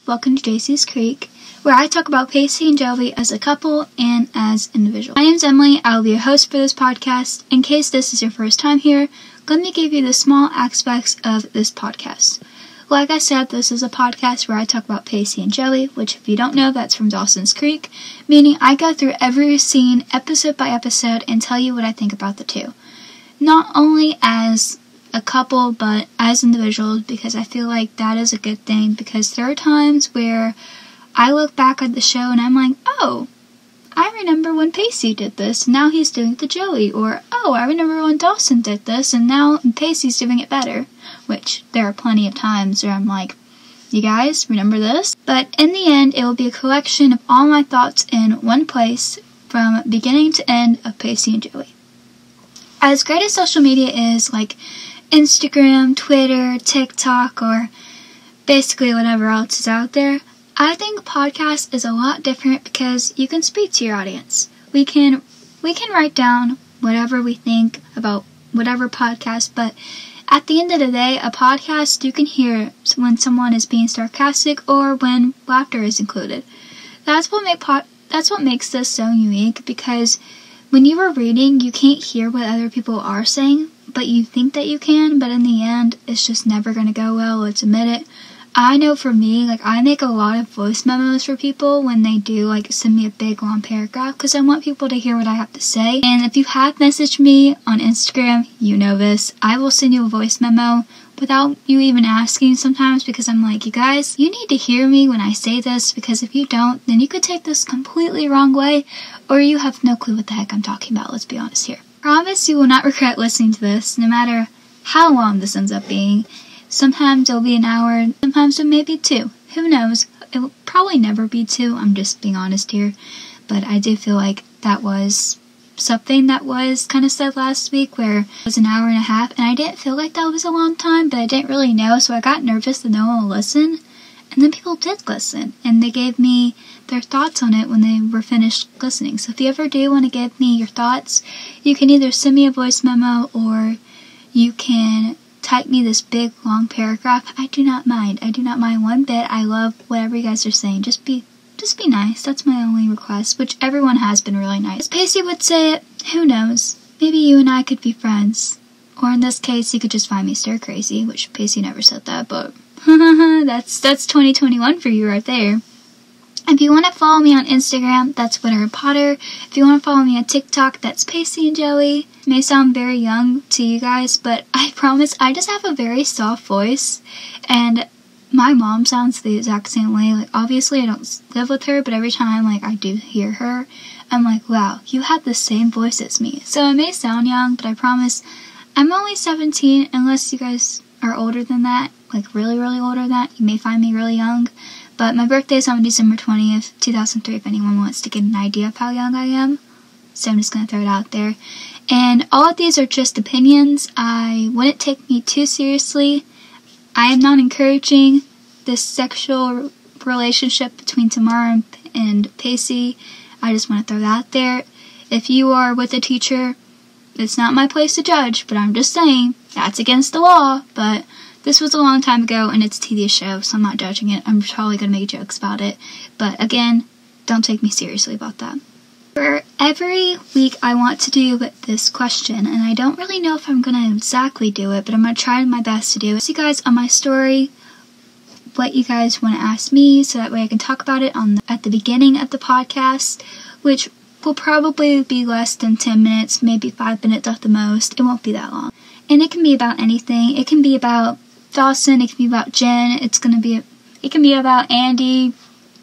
welcome to Jacey's Creek, where I talk about Pacey and Joey as a couple and as individuals. My name is Emily. I will be your host for this podcast. In case this is your first time here, let me give you the small aspects of this podcast. Like I said, this is a podcast where I talk about Pacey and Joey, which if you don't know, that's from Dawson's Creek, meaning I go through every scene, episode by episode, and tell you what I think about the two. Not only as a couple, but as individuals, because I feel like that is a good thing, because there are times where I look back at the show and I'm like, oh, I remember when Pacey did this, and now he's doing it to Joey, or, oh, I remember when Dawson did this, and now Pacey's doing it better, which there are plenty of times where I'm like, you guys, remember this? But in the end, it will be a collection of all my thoughts in one place, from beginning to end of Pacey and Joey. As great as social media is, like Instagram, Twitter, TikTok, or basically whatever else is out there, I think podcast is a lot different because you can speak to your audience. We can write down whatever we think about whatever podcast, but at the end of the day, a podcast, you can hear when someone is being sarcastic or when laughter is included. That's what makes this so unique, because when you are reading, you can't hear what other people are saying, but you think that you can, but in the end, it's just never going to go well, let's admit it. I know for me, I make a lot of voice memos for people when they do, send me a big, long paragraph, because I want people to hear what I have to say. And if you have messaged me on Instagram, you know this, I will send you a voice memo without you even asking sometimes, because I'm like, you guys, you need to hear me when I say this, because if you don't, then you could take this completely wrong way, or you have no clue what the heck I'm talking about, let's be honest here. Promise you will not regret listening to this, no matter how long this ends up being. Sometimes it'll be an hour, sometimes it may be 2. Who knows? It will probably never be 2, I'm just being honest here. But I do feel like that was something that was kind of said last week, where it was an hour and a half, and I didn't feel like that was a long time, but I didn't really know, so I got nervous that no one would listen. And then people did listen, and they gave me their thoughts on it when they were finished listening. So if you ever do want to give me your thoughts, you can either send me a voice memo, or you can type me this big, long paragraph. I do not mind. I do not mind one bit. I love whatever you guys are saying. Just be nice. That's my only request, which everyone has been really nice. As Pacey would say it, who knows? Maybe you and I could be friends. Or in this case, you could just find me stir crazy, which Pacey never said that, but that's 2021 for you right there. If you want to follow me on Instagram, that's Winter Potter. If you want to follow me on TikTok, that's Pacey and Joey. It may sound very young to you guys, but I promise I just have a very soft voice, and my mom sounds the exact same way. Obviously I don't live with her, but every time I do hear her, I'm like, wow, you have the same voice as me. So it may sound young, but I promise I'm only 17, unless you guys are older than that, really, really older than that. You may find me really young. But my birthday is on December 20th, 2003, if anyone wants to get an idea of how young I am. So I'm just going to throw it out there. And all of these are just opinions. I wouldn't take me too seriously. I am not encouraging this sexual relationship between Tamara and Pacey. I just want to throw that out there. If you are with a teacher, it's not my place to judge, but I'm just saying, that's against the law, but this was a long time ago, and it's a TV show, so I'm not judging it. I'm probably going to make jokes about it. But again, don't take me seriously about that. For every week, I want to do this question, and I don't really know if I'm going to exactly do it, but I'm going to try my best to do it. So you guys on my story, what you guys want to ask me, so that way I can talk about it at the beginning of the podcast, which will probably be less than 10 minutes, maybe 5 minutes at the most. It won't be that long. And it can be about anything. It can be about Dawson, it can be about Jen, it can be about Andy,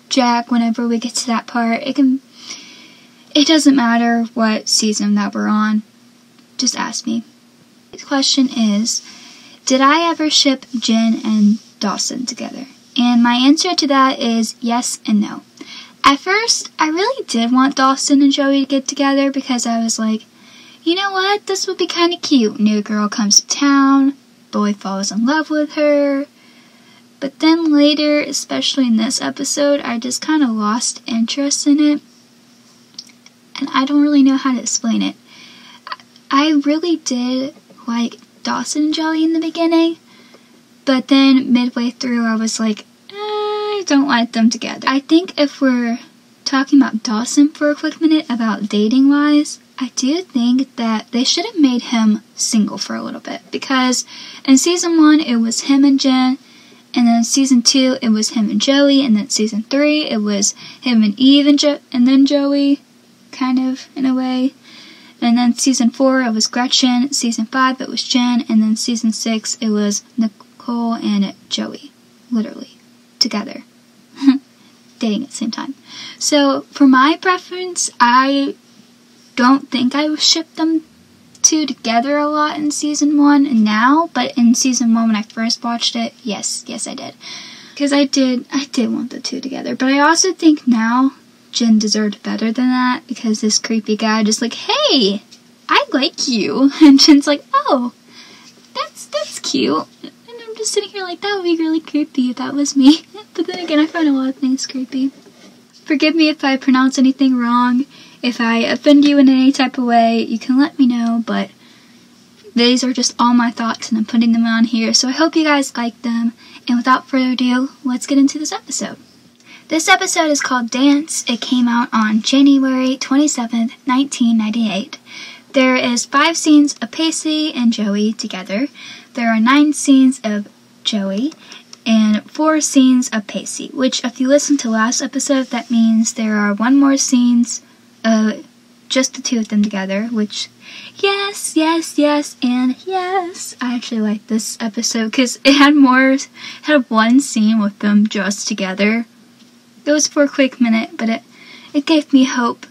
Jack, whenever we get to that part. It doesn't matter what season that we're on. Just ask me. The question is, did I ever ship Jen and Dawson together? And my answer to that is yes and no. At first, I really did want Dawson and Joey to get together, because I was like, you know what, this would be kind of cute. New girl comes to town, boy falls in love with her. But then later, especially in this episode, I just kind of lost interest in it. And I don't really know how to explain it. I really did like Dawson and Joey in the beginning, but then midway through I was like, I don't like them together. I think if we're talking about Dawson for a quick minute about dating-wise, I do think that they should have made him single for a little bit, because in season 1 it was him and Jen, and then season 2 it was him and Joey, and then season 3 it was him and Eve and then Joey, kind of, in a way. And then season 4 it was Gretchen, season 5 it was Jen, and then season 6 it was Nicole and Joey, literally, together. Dating at the same time. So, for my preference, I don't think I shipped them two together a lot in season 1 and now, but in season 1 when I first watched it, yes I did. Because I did want the two together. But I also think now Jen deserved better than that, because this creepy guy just like, hey, I like you. And Jen's like, oh, that's cute. And I'm just sitting here like, that would be really creepy if that was me. But then again, I find a lot of things creepy. Forgive me if I pronounce anything wrong. If I offend you in any type of way, you can let me know, but these are just all my thoughts and I'm putting them on here, so I hope you guys like them. And without further ado, let's get into this episode. This episode is called Dance. It came out on January 27th, 1998. There is 5 scenes of Pacey and Joey together. There are 9 scenes of Joey and 4 scenes of Pacey, which if you listen to last episode, that means there are 1 more scenes just the 2 of them together, which, yes, and yes. I actually like this episode because it had 1 scene with them just together. It was for a quick minute, but it gave me hope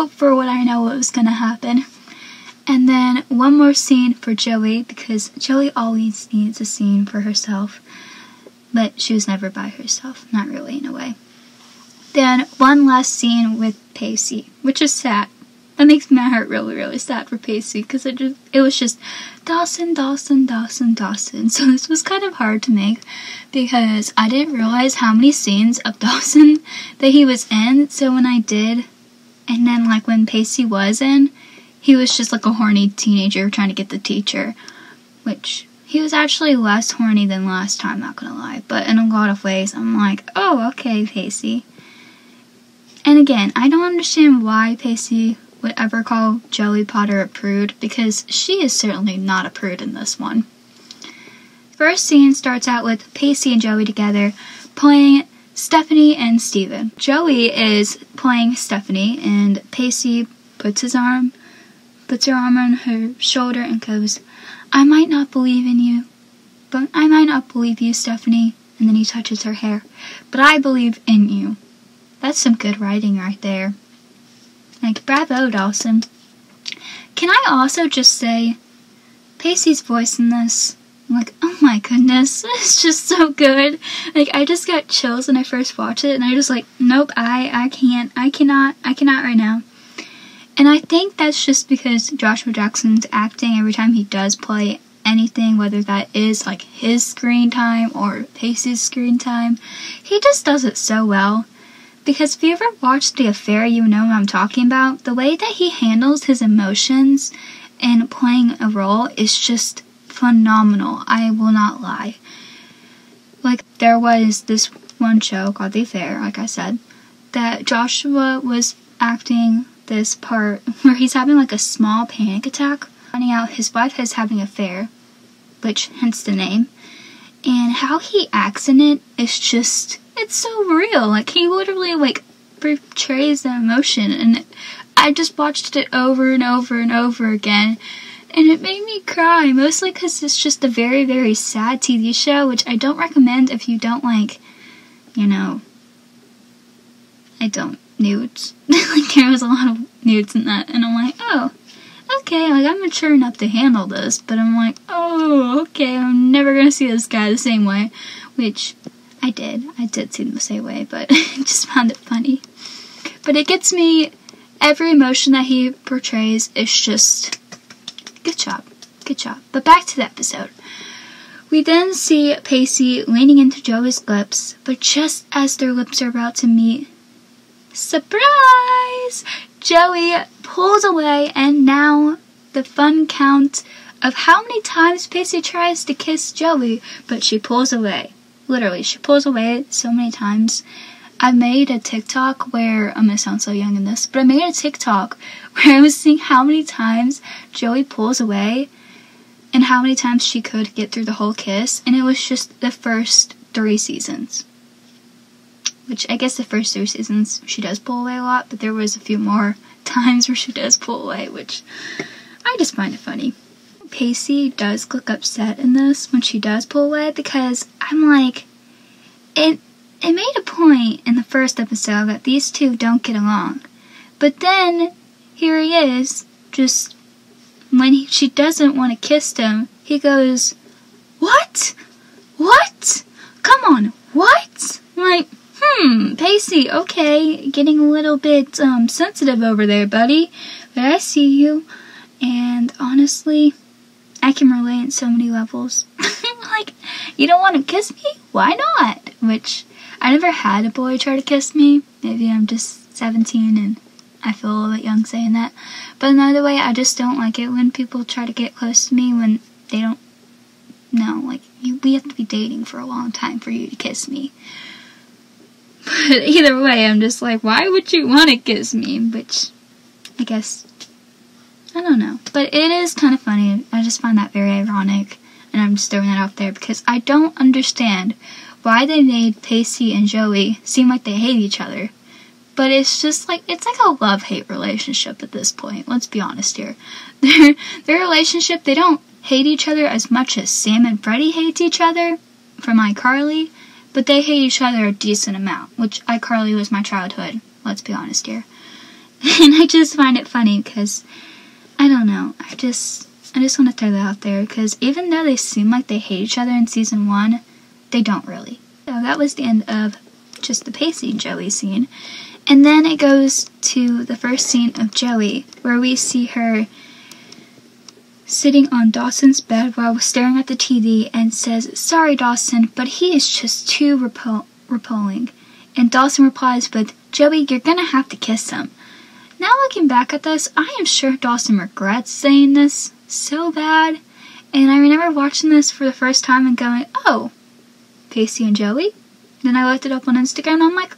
for what I know what was gonna happen. And then 1 more scene for Joey, because Joey always needs a scene for herself, but she was never by herself, not really in a way. Then 1 last scene with Pacey, which is sad. That makes my heart really, really sad for Pacey, because it was just Dawson. So this was kind of hard to make, because I didn't realize how many scenes of Dawson that he was in. So when I did, and then like when Pacey was in, he was just like a horny teenager trying to get the teacher, which he was actually less horny than last time, not gonna lie. But in a lot of ways, I'm like, oh, okay, Pacey. And again, I don't understand why Pacey would ever call Joey Potter a prude, because she is certainly not a prude in this one. First scene starts out with Pacey and Joey together playing Stephanie and Steven. Joey is playing Stephanie, and Pacey puts her arm on her shoulder and goes, I might not believe in you, but I might not believe you, Stephanie. And then he touches her hair, but I believe in you. That's some good writing right there. Like, bravo, Dawson. Can I also just say, Pacey's voice in this, like, oh my goodness, it's just so good. Like, I just got chills when I first watched it, and I just like, nope, I cannot right now. And I think that's just because Joshua Jackson's acting every time he does play anything, whether that is like his screen time or Pacey's screen time, he just does it so well. Because if you ever watched The Affair, you know what I'm talking about. The way that he handles his emotions in playing a role is just phenomenal. I will not lie. Like, there was this one show called The Affair, like I said, that Joshua was acting this part where he's having like a small panic attack, finding out his wife is having an affair, which hence the name. And how he acts in it is just, it's so real. Like, he literally, like, portrays the emotion. And I just watched it over and over and over again. And it made me cry. Mostly because it's just a very, very sad TV show. Which I don't recommend if you don't like, you know, I don't nudes. Like, there was a lot of nudes in that. And I'm like, oh, okay, like, I'm mature enough to handle this, but I'm like, oh, okay, I'm never gonna see this guy the same way, which I did see him the same way, but I just found it funny. But it gets me, every emotion that he portrays is just, good job. But back to the episode. We then see Pacey leaning into Joey's lips, but just as their lips are about to meet, surprise! Joey pulls away, and now the fun count of how many times Pacey tries to kiss Joey, but she pulls away. Literally, she pulls away so many times. I made a TikTok where, I'm gonna sound so young in this, but I made a TikTok where I was seeing how many times Joey pulls away and how many times she could get through the whole kiss, and it was just the first 3 seasons. Which, I guess the first 3 seasons she does pull away a lot, but there was a few more times where she does pull away, which I just find it funny. Pacey does look upset in this when she does pull away, because I'm like, it made a point in the first episode that these two don't get along. But then, here he is, just, when she doesn't want to kiss him, he goes, "What? What? Come on, what?" I'm like, Pacey, okay, getting a little bit, sensitive over there, buddy. But I see you, and honestly, I can relate in so many levels. Like, you don't want to kiss me? Why not? Which, I never had a boy try to kiss me. Maybe I'm just 17 and I feel a little bit young saying that. But another way, I just don't like it when people try to get close to me when they don't know. Like, we have to be dating for a long time for you to kiss me. But either way, I'm just like, why would you want to kiss me? Which, I guess, I don't know. But it is kind of funny. I just find that very ironic. And I'm just throwing that out there because I don't understand why they made Pacey and Joey seem like they hate each other. But it's just like, it's like a love-hate relationship at this point. Let's be honest here. Their relationship, they don't hate each other as much as Sam and Freddie hate each other from iCarly. But they hate each other a decent amount, which iCarly was my childhood. Let's be honest here. And I just find it funny because, I don't know, I just want to throw that out there because even though they seem like they hate each other in season 1, they don't really. So that was the end of just the Pacey and Joey scene. And then it goes to the first scene of Joey, where we see her sitting on Dawson's bed while staring at the TV and says, "Sorry, Dawson, but he is just too repelling." And Dawson replies with, "Joey, you're gonna have to kiss him." Now looking back at this, I am sure Dawson regrets saying this so bad. And I remember watching this for the first time and going, "Oh, Pacey and Joey?" Then I looked it up on Instagram and I'm like,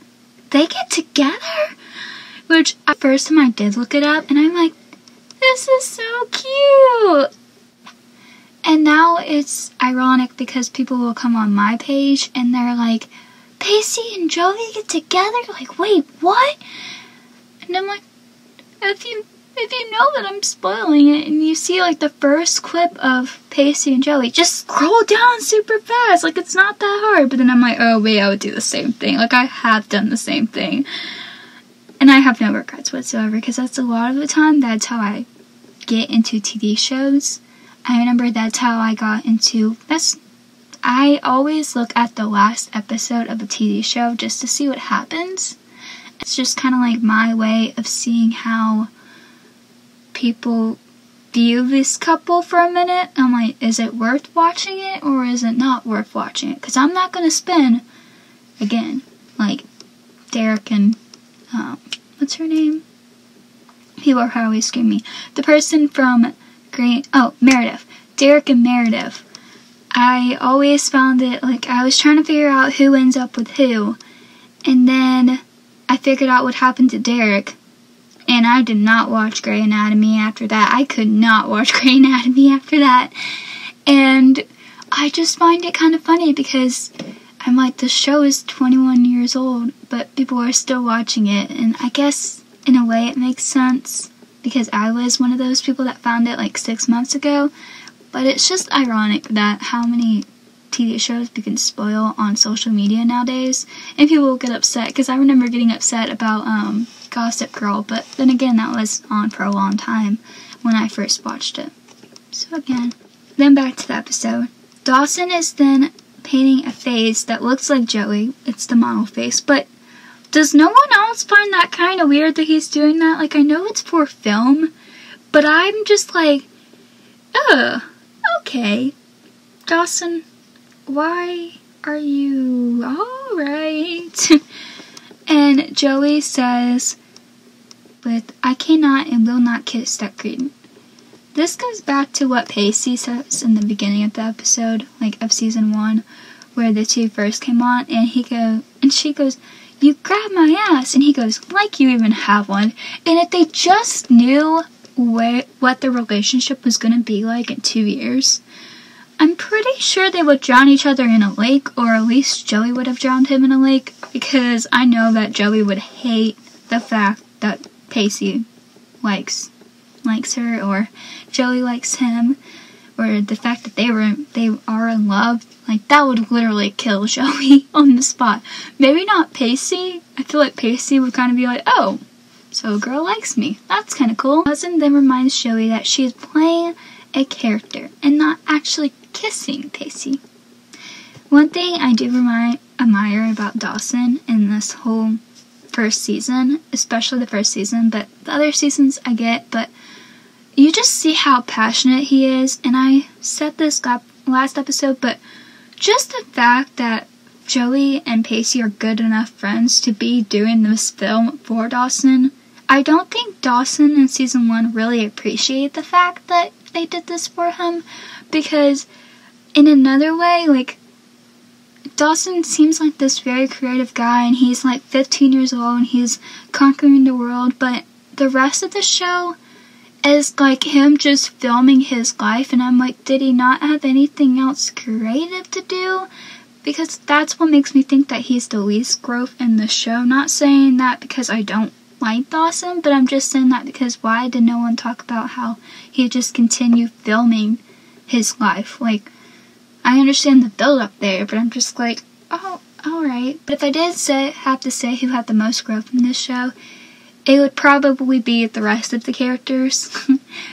they get together? Which, at first time I did look it up and I'm like, this is so cute. And now it's ironic because people will come on my page and they're like, Pacey and Joey get together? Like, wait, what? And I'm like, if you know that I'm spoiling it and you see like the first clip of Pacey and Joey, just scroll down super fast. Like, it's not that hard. But then I'm like, oh wait, I would do the same thing. Like, I have done the same thing. And I have no regrets whatsoever because that's a lot of the time that's how I get into TV shows. I remember that's how I got into, I always look at the last episode of a TV show just to see what happens. It's just kind of like my way of seeing how people view this couple for a minute. I'm like, is it worth watching it or is it not worth watching it? Because I'm not going to spend, again, like Derek and, what's her name? People are always screaming me. The person from Meredith. Derek and Meredith. I always found it, like, I was trying to figure out who ends up with who. And then I figured out what happened to Derek. And I did not watch Grey Anatomy after that. I could not watch Grey Anatomy after that. And I just find it kind of funny because I'm like, the show is 21 years old, but people are still watching it. And I guess, in a way, it makes sense because I was one of those people that found it like 6 months ago. But it's just ironic that how many TV shows we can spoil on social media nowadays. And people will get upset because I remember getting upset about Gossip Girl. But then again, that was on for a long time when I first watched it. So again, then back to the episode. Dawson is then painting a face that looks like Joey. It's the model face. But does no one else find that kind of weird that he's doing that? Like, I know it's for film, but I'm just like, ugh, okay. Dawson, why are you alright? And Joey says, "But I cannot and will not kiss that cretin." This goes back to what Pacey says in the beginning of the episode, like of season 1, where the two first came on, and she goes, "You grabbed my ass," and he goes, "Like you even have one." And if they just knew what the relationship was gonna be like in 2 years, I'm pretty sure they would drown each other in a lake, or at least Joey would have drowned him in a lake, because I know that Joey would hate the fact that Pacey likes her, or Joey likes him, or the fact that they are in love. Like, that would literally kill Joey on the spot. Maybe not Pacey. I feel like Pacey would kind of be like, "Oh, so a girl likes me. That's kind of cool." Dawson then reminds Joey that she is playing a character and not actually kissing Pacey. One thing I do admire about Dawson in this whole first season, especially the first season, but the other seasons I get, but you just see how passionate he is, and I said this last episode, but just the fact that Joey and Pacey are good enough friends to be doing this film for Dawson, I don't think Dawson in season 1 really appreciated the fact that they did this for him, because in another way, like, Dawson seems like this very creative guy, and he's like 15 years old, and he's conquering the world, but the rest of the show is like him just filming his life, and I'm like, did he not have anything else creative to do? Because that's what makes me think that he's the least growth in the show. Not saying that because I don't like Dawson, but I'm just saying that because why did no one talk about how he just continued filming his life? Like, I understand the build-up there, but I'm just like, oh, alright. But if I did have to say who had the most growth in this show, it would probably be the rest of the characters.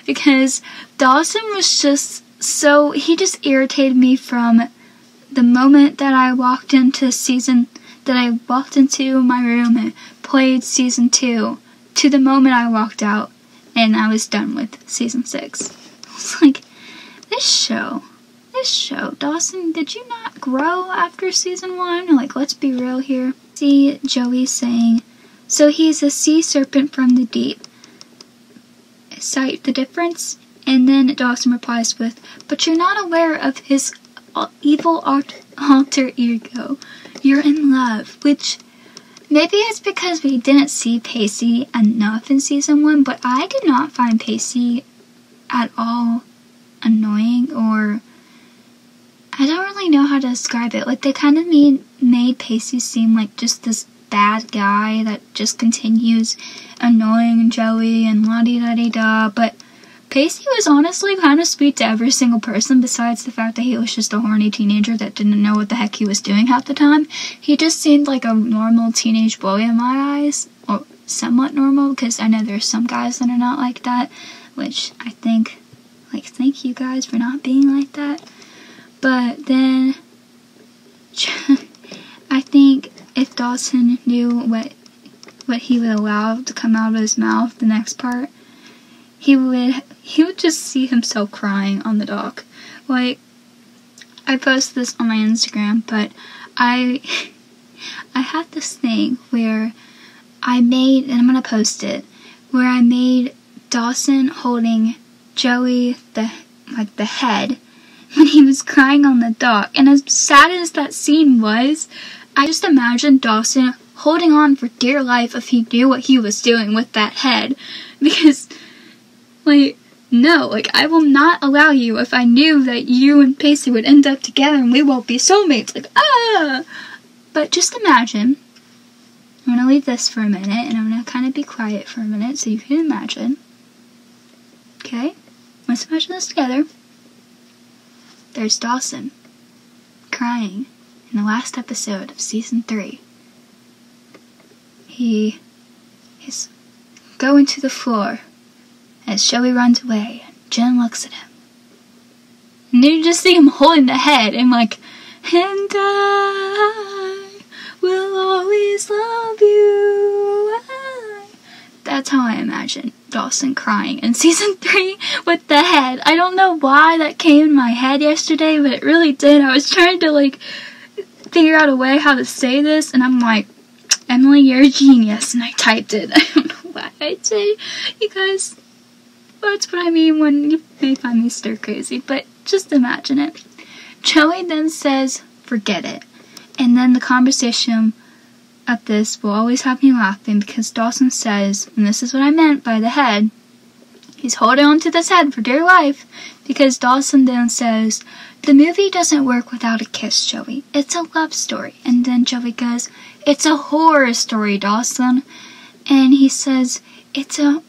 Because Dawson was just so, he just irritated me from the moment that I walked into my room and played season 2 to the moment I walked out and I was done with season 6. I was like, this show, Dawson, did you not grow after season 1? Like, let's be real here. See Joey saying, "So he's a sea serpent from the deep. Sight the difference?" And then Dawson replies with, "But you're not aware of his evil alter ego. You're in love," which maybe it's because we didn't see Pacey enough in season 1, but I did not find Pacey at all annoying, or I don't really know how to describe it. Like, they kind of made Pacey seem like just this bad guy that just continues annoying Joey and la-di-da-di-da, but Pacey was honestly kind of sweet to every single person, besides the fact that he was just a horny teenager that didn't know what the heck he was doing half the time. He just seemed like a normal teenage boy in my eyes, or somewhat normal, because I know there's some guys that are not like that, which I think, like, thank you guys for not being like that. But then, I think if Dawson knew what he would allow to come out of his mouth the next part, he would just see himself crying on the dock. Like, I posted this on my Instagram, but I had this thing where I made, and I'm gonna post it, where I made Dawson holding Joey the head when he was crying on the dock. And as sad as that scene was, I just imagined Dawson holding on for dear life if he knew what he was doing with that head. Because, like, no, like, I will not allow you if I knew that you and Pacey would end up together and we won't be soulmates. Like, ah! But just imagine, I'm going to leave this for a minute, and I'm going to kind of be quiet for a minute so you can imagine. Okay? Let's imagine this together. There's Dawson, crying in the last episode of season 3. He's going to the floor as Joey runs away, and Jen looks at him. And then you just see him holding the head, and like, "And I will always love you." That's how I imagine Dawson crying in season 3 with the head. I don't know why that came in my head yesterday, but it really did. I was trying to, like, figure out a way how to say this, and I'm like, "Emily, you're a genius," and I typed it. I don't know why I say, you guys, that's what I mean when you may find me stir crazy, but just imagine it. Joey then says, forget it. And then the conversation of this will always have me laughing because Dawson says, and this is what I meant by the head, he's holding on to this head for dear life, because Dawson then says, the movie doesn't work without a kiss, Joey. It's a love story. And then Joey goes, it's a horror story, Dawson. And he says, it's a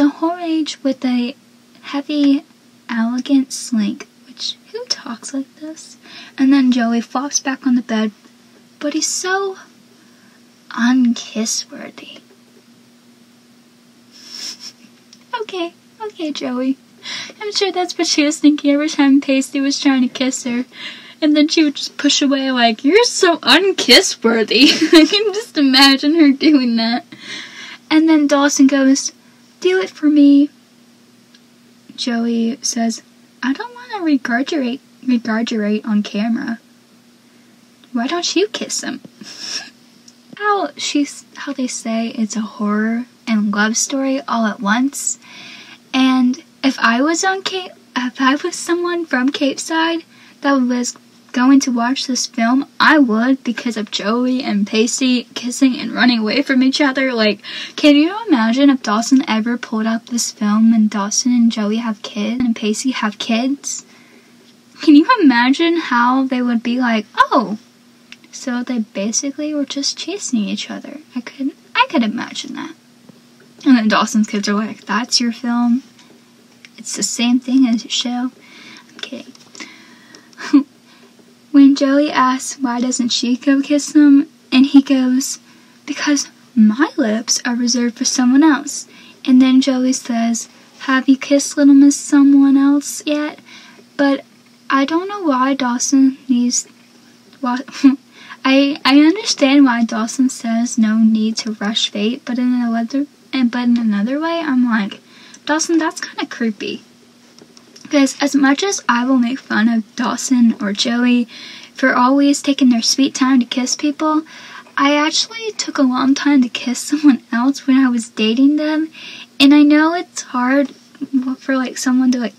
horror age with a heavy, elegant slink. Which, who talks like this? And then Joey flops back on the bed, but he's so unkiss-worthy. Okay, Joey. I'm sure that's what she was thinking every time Pacey was trying to kiss her. And then she would just push away like, you're so unkiss-worthy. I can just imagine her doing that. And then Dawson goes, do it for me. Joey says, I don't want to regurgitate on camera. Why don't you kiss him? How they say it's a horror and love story all at once. And if I was someone from Cape Side that was going to watch this film, I would, because of Joey and Pacey kissing and running away from each other. Like, can you imagine if Dawson ever pulled out this film and Dawson and Joey have kids and Pacey have kids? Can you imagine how they would be like, oh, so they basically were just chasing each other? I could imagine that. And then Dawson's kids are like, that's your film? It's the same thing as your show? I'm kidding. When Joey asks why doesn't she go kiss him, and he goes, because my lips are reserved for someone else. And then Joey says, have you kissed Little Miss someone else yet? But I don't know why Dawson needs... I understand why Dawson says no need to rush fate, but in another way, I'm like, Dawson, that's kind of creepy. Because as much as I will make fun of Dawson or Joey for always taking their sweet time to kiss people, I actually took a long time to kiss someone else when I was dating them. And I know it's hard for someone to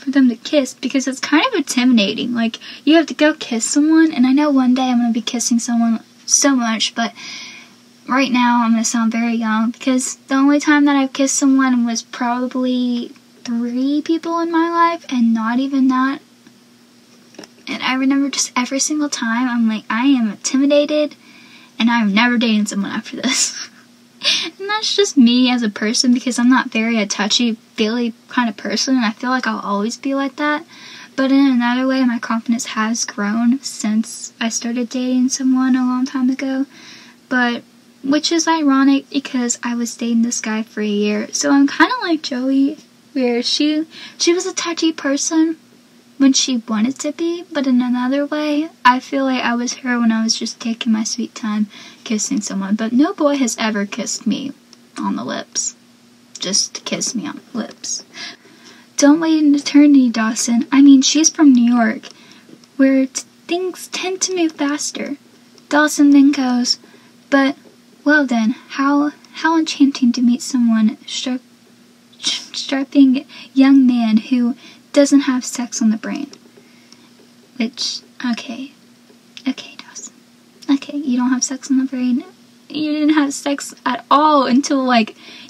for them to kiss because it's kind of intimidating. Like, you have to go kiss someone, and I know one day I'm going to be kissing someone so much, but right now I'm going to sound very young because the only time that I've kissed someone was probably 3 people in my life, and not even that. And I remember just every single time I'm like, I am intimidated, and I'm never dating someone after this. And that's just me as a person, because I'm not very a touchy-feely kind of person, and I feel like I'll always be like that. But in another way, my confidence has grown since I started dating someone a long time ago. But, which is ironic, because I was dating this guy for a year. So I'm kind of like Joey, where she was a touchy person when she wanted to be, but in another way, I feel like I was her when I was just taking my sweet time kissing someone. But no boy has ever kissed me on the lips. Just to kiss me on the lips. Don't wait an eternity, Dawson. I mean, she's from New York, where things tend to move faster. Dawson then goes, but, well then, how enchanting to meet someone strapping young man who doesn't have sex on the brain. Which, okay, Dawson. Okay, you don't have sex on the brain. You didn't have sex at all until,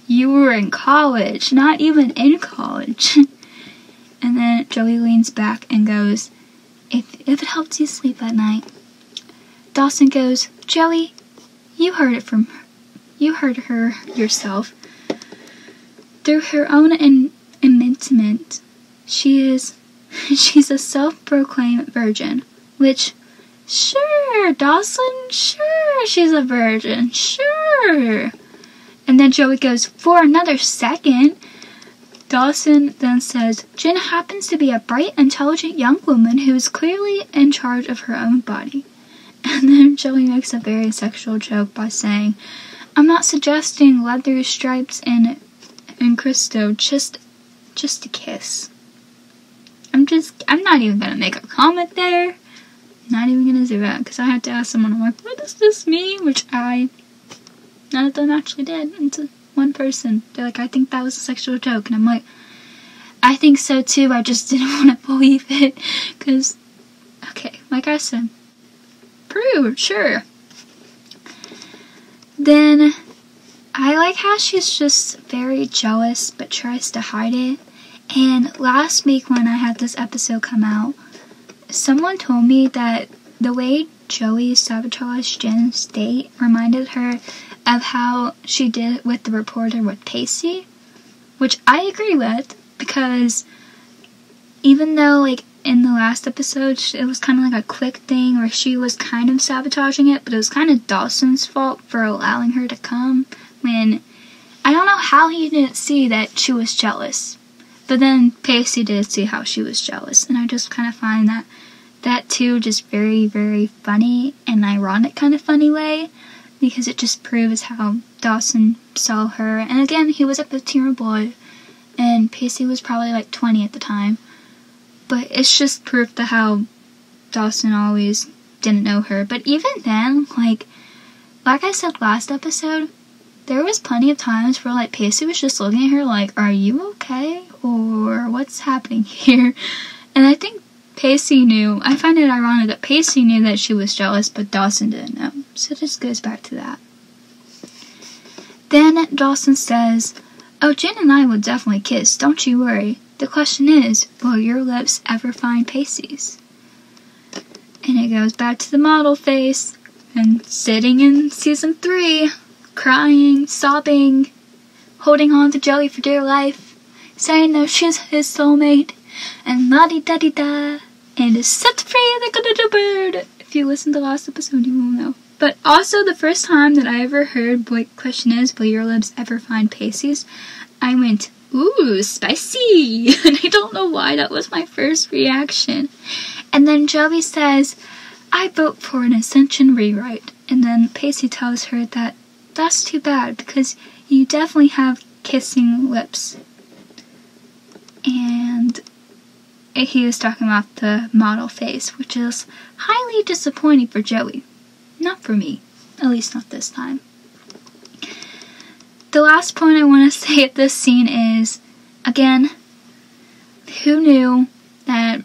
you were in college. Not even in college. And then Joey leans back and goes, if it helps you sleep at night. Dawson goes, Joey, you heard it from her. You heard her yourself. Through her own enmeshment, she's a self-proclaimed virgin, which, sure, Dawson, sure, she's a virgin, sure. And then Joey goes, for another second. Dawson then says, Jen happens to be a bright, intelligent young woman who is clearly in charge of her own body. And then Joey makes a very sexual joke by saying, I'm not suggesting leather stripes and Christo, just a kiss. I'm not even gonna make a comment there. Not even gonna do that, because I had to ask someone, I'm like, what does this mean? Which none of them actually did. It's one person. They're like, I think that was a sexual joke. And I'm like, I think so too, I just didn't want to believe it. Because, okay, like I said, too, sure. Then, I like how she's just very jealous, but tries to hide it. And last week when I had this episode come out, someone told me that the way Joey sabotaged Jen's date reminded her of how she did with the reporter with Pacey, which I agree with, because even though, like, in the last episode, it was kind of like a quick thing where she was kind of sabotaging it, but it was kind of Dawson's fault for allowing her to come, when I don't know how he didn't see that she was jealous. But then Pacey did see how she was jealous, and I just kind of find that too just very, very funny and ironic kind of funny way, because it just proves how Dawson saw her. And again, he was a 15-year-old boy, and Pacey was probably like 20 at the time. But it's just proof to how Dawson always didn't know her. But even then, like I said last episode, there was plenty of times where, like, Pacey was just looking at her like, are you okay? Or what's happening here? And I think Pacey knew. I find it ironic that Pacey knew that she was jealous, but Dawson didn't know. So it just goes back to that. Then Dawson says, oh, Jen and I would definitely kiss, don't you worry. The question is, will your lips ever find Pacey's? And it goes back to the model face, and sitting in season 3, crying, sobbing, holding on to Joey for dear life, saying that she's his soulmate, and la-di-da-di-da, and is set free like a little bird. If you listen to the last episode, you will know. But also, the first time that I ever heard, what question is, will your lips ever find Pacey's, I went, ooh, spicy! And I don't know why, that was my first reaction. And then Joey says, I vote for an Ascension rewrite. And then Pacey tells her that that's too bad, because you definitely have kissing lips. And he was talking about the model face, which is highly disappointing for Joey. Not for me. At least not this time. The last point I want to say at this scene is, again, who knew that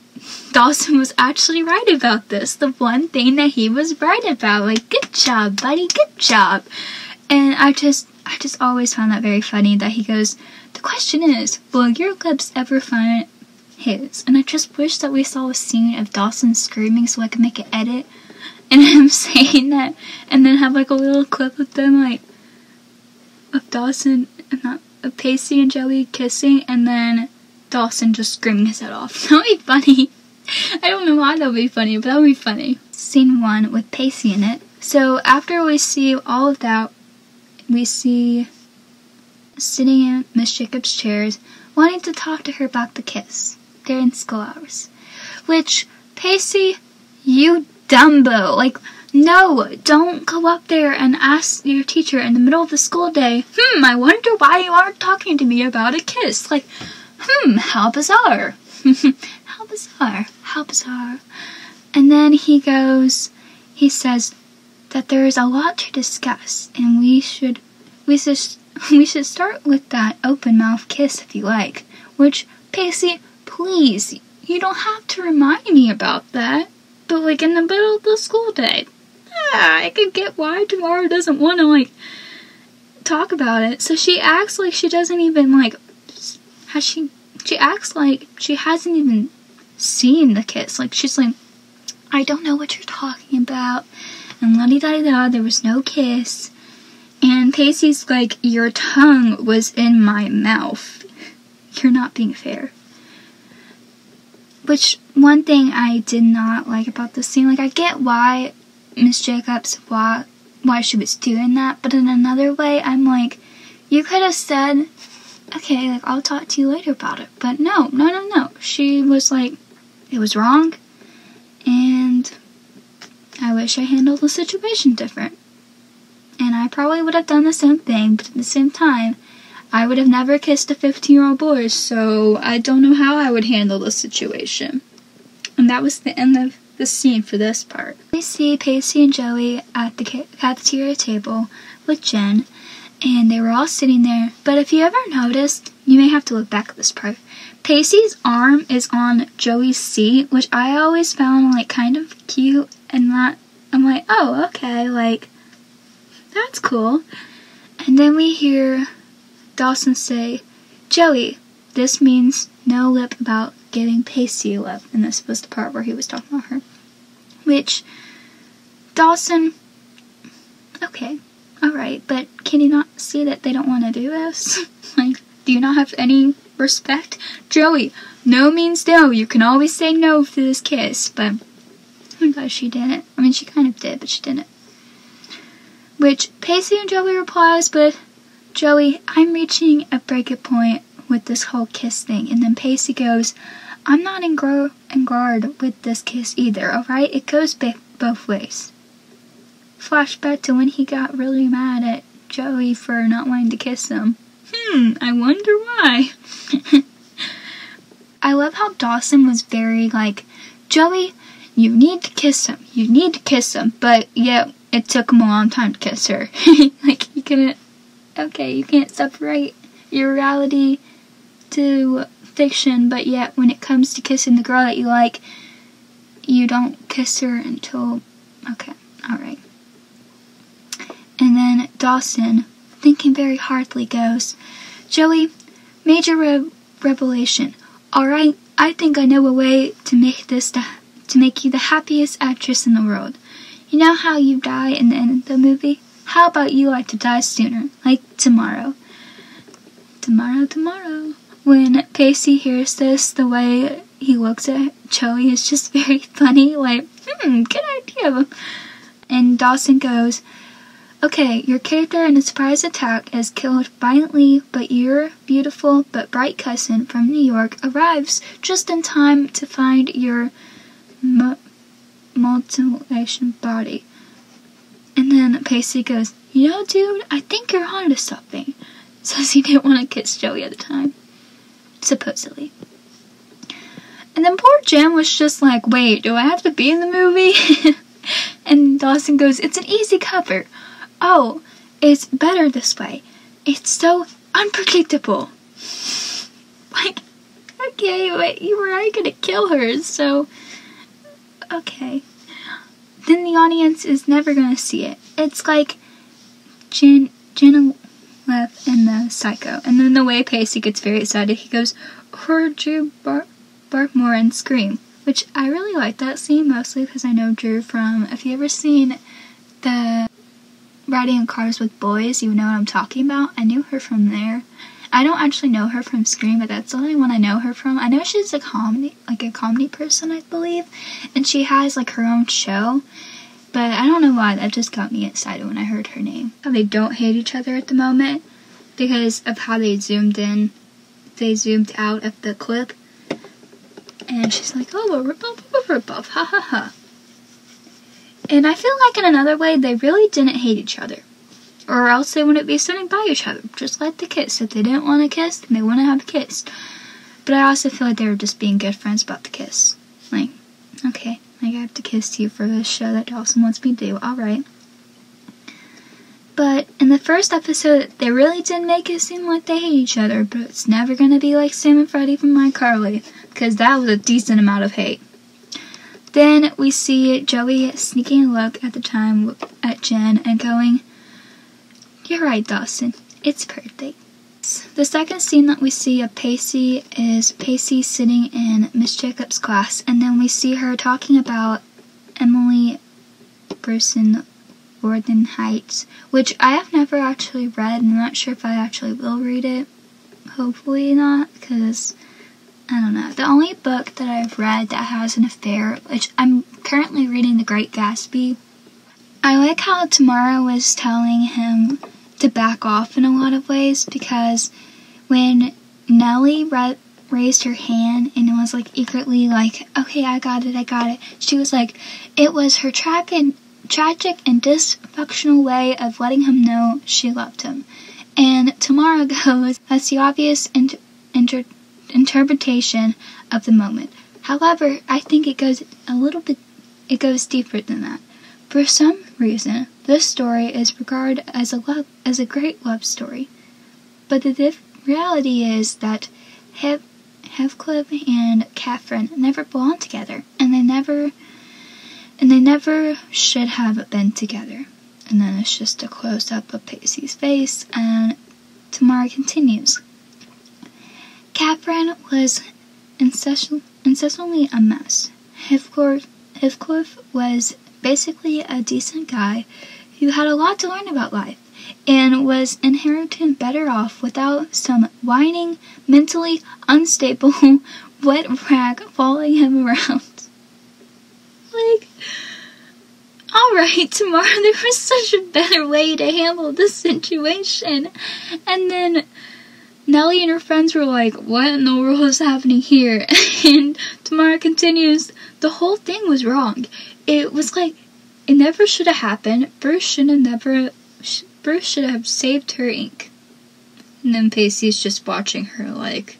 Dawson was actually right about this? The one thing that he was right about. Like, good job, buddy, good job. And I just always found that very funny that he goes, the question is, will your lips ever find his? And I just wish that we saw a scene of Dawson screaming so I could make an edit and him saying that, and then have like a little clip of them, like, of Dawson, of Pacey and Joey kissing, and then Dawson just screaming his head off. That would be funny. I don't know why that would be funny, but that would be funny. Scene 1 with Pacey in it. So after we see all of that, we see sitting in Miss Jacobs' chairs, wanting to talk to her about the kiss during school hours. Which, Pacey, you dumbo, like, no, don't go up there and ask your teacher in the middle of the school day, I wonder why you aren't talking to me about a kiss. Like, how bizarre. How bizarre. How bizarre. And then he says that there is a lot to discuss, and we should start with that open mouth kiss if you like. Which, Pacey, please, you don't have to remind me about that. But, like, in the middle of the school day, I could get why Tamara doesn't want to, like, talk about it. So she acts like she doesn't even, like, she acts like she hasn't even seen the kiss. Like, she's like, I don't know what you're talking about, and la-di-da-di-da, there was no kiss. And Pacey's like, your tongue was in my mouth. You're not being fair. Which, one thing I did not like about this scene, like, I get why Miss Jacobs, why she was doing that, but in another way, I'm like, you could have said, okay, like, I'll talk to you later about it. But no. She was like, it was wrong, and I wish I handled the situation different. And I probably would have done the same thing, but at the same time, I would have never kissed a 15-year-old boy, so I don't know how I would handle the situation. And that was the end of the scene for this part. We see Pacey and Joey at the cafeteria table with Jen, and they were all sitting there. But if you ever noticed, you may have to look back at this part, Pacey's arm is on Joey's seat, which I always found, like, kind of cute and not I'm like, oh, okay, like, that's cool. And then we hear Dawson say, Joey, this means no lip about giving Pacey a lip. And this was the part where he was talking about her. Which, Dawson, okay, alright, but can you not see that they don't want to do this? Like, do you not have any respect? Joey, no means no. You can always say no to this kiss. But I'm glad she didn't. I mean, she kind of did, but she didn't. Which Pacey and Joey replies, but Joey, I'm reaching a breaking point with this whole kiss thing. And then Pacey goes, I'm not in guard with this kiss either, alright? It goes both ways. Flashback to when he got really mad at Joey for not wanting to kiss him. I wonder why. I love how Dawson was very like, Joey, you need to kiss him. You need to kiss him. But yet, it took him a long time to kiss her. Like, you can't separate your reality to fiction, but yet when it comes to kissing the girl that you like, you don't kiss her until, okay, alright. And then Dawson, thinking very hardly, goes, Joey, major revelation. Alright, I think I know a way to make you the happiest actress in the world. You know how you die in the end of the movie? How about you like to die sooner? Like tomorrow. Tomorrow. When Pacey hears this, the way he looks at Joey is just very funny. Like, good idea. And Dawson goes, okay, your character in a surprise attack is killed violently, but your beautiful but bright cousin from New York arrives just in time to find your mutilation body. And then Pacey goes, you know, dude, I think you're onto something. Says he didn't want to kiss Joey at the time. Supposedly. And then poor Jen was just like, wait, do I have to be in the movie? And Dawson goes, it's an easy cover. Oh, it's better this way. It's so unpredictable. Like, okay, wait, you were already gonna kill her, so, okay. Then the audience is never gonna see it. It's like Jenna left in the Psycho. And then the way Pacey gets very excited, he goes, or Drew bark more and scream. Which I really like that scene, mostly because I know Drew from, if you ever seen the Riding in Cars with Boys, you know what I'm talking about. I knew her from there. I don't actually know her from Scream, but that's the only one I know her from. I know she's a comedy person, I believe, and she has like her own show, but I don't know why, that just got me excited when I heard her name. How they don't hate each other at the moment, because of how they zoomed out of the clip, and she's like, oh, a rip-off, ha ha ha. And I feel like in another way, they really didn't hate each other. Or else they wouldn't be sitting by each other. Just like the kiss. If they didn't want to kiss, then they wouldn't have kissed. But I also feel like they were just being good friends about the kiss. Like, okay, I have to kiss you for this show that Dawson wants me to do. Alright. But in the first episode, they really did make it seem like they hate each other. But it's never going to be like Sam and Freddie from iCarly. Because that was a decent amount of hate. Then we see Joey sneaking a look at the time at Jen and going, you're right, Dawson. It's perfect. The second scene that we see of Pacey is Pacey sitting in Miss Jacobs' class, and then we see her talking about Emily Burson Warden Heights, which I have never actually read, and I'm not sure if I actually will read it. Hopefully not, because I don't know. The only book that I've read that has an affair, which I'm currently reading The Great Gatsby. I like how Tamara was telling him to back off in a lot of ways, because when Nellie raised her hand and was like eagerly like, okay, I got it, she was like, it was her tragic and dysfunctional way of letting him know she loved him. And Tamara goes, that's the obvious interpretation of the moment. However, I think it goes deeper than that. For some reason, this story is regarded as a great love story. But the reality is that Heathcliff and Catherine never belonged together, and they never and they never should have been together. And then it's just a close-up of Pacey's face, and Tamara continues. Catherine was incessantly a mess. Heathcliff was basically a decent guy who had a lot to learn about life, and was inherently better off without some whining, mentally unstable, wet rag following him around. Like, alright, Tamara, there was such a better way to handle this situation. And then Nellie and her friends were like, what in the world is happening here? And Tamara continues, the whole thing was wrong. It was like, it never should have happened. Bruce should have saved her ink. And then Pacey's just watching her like,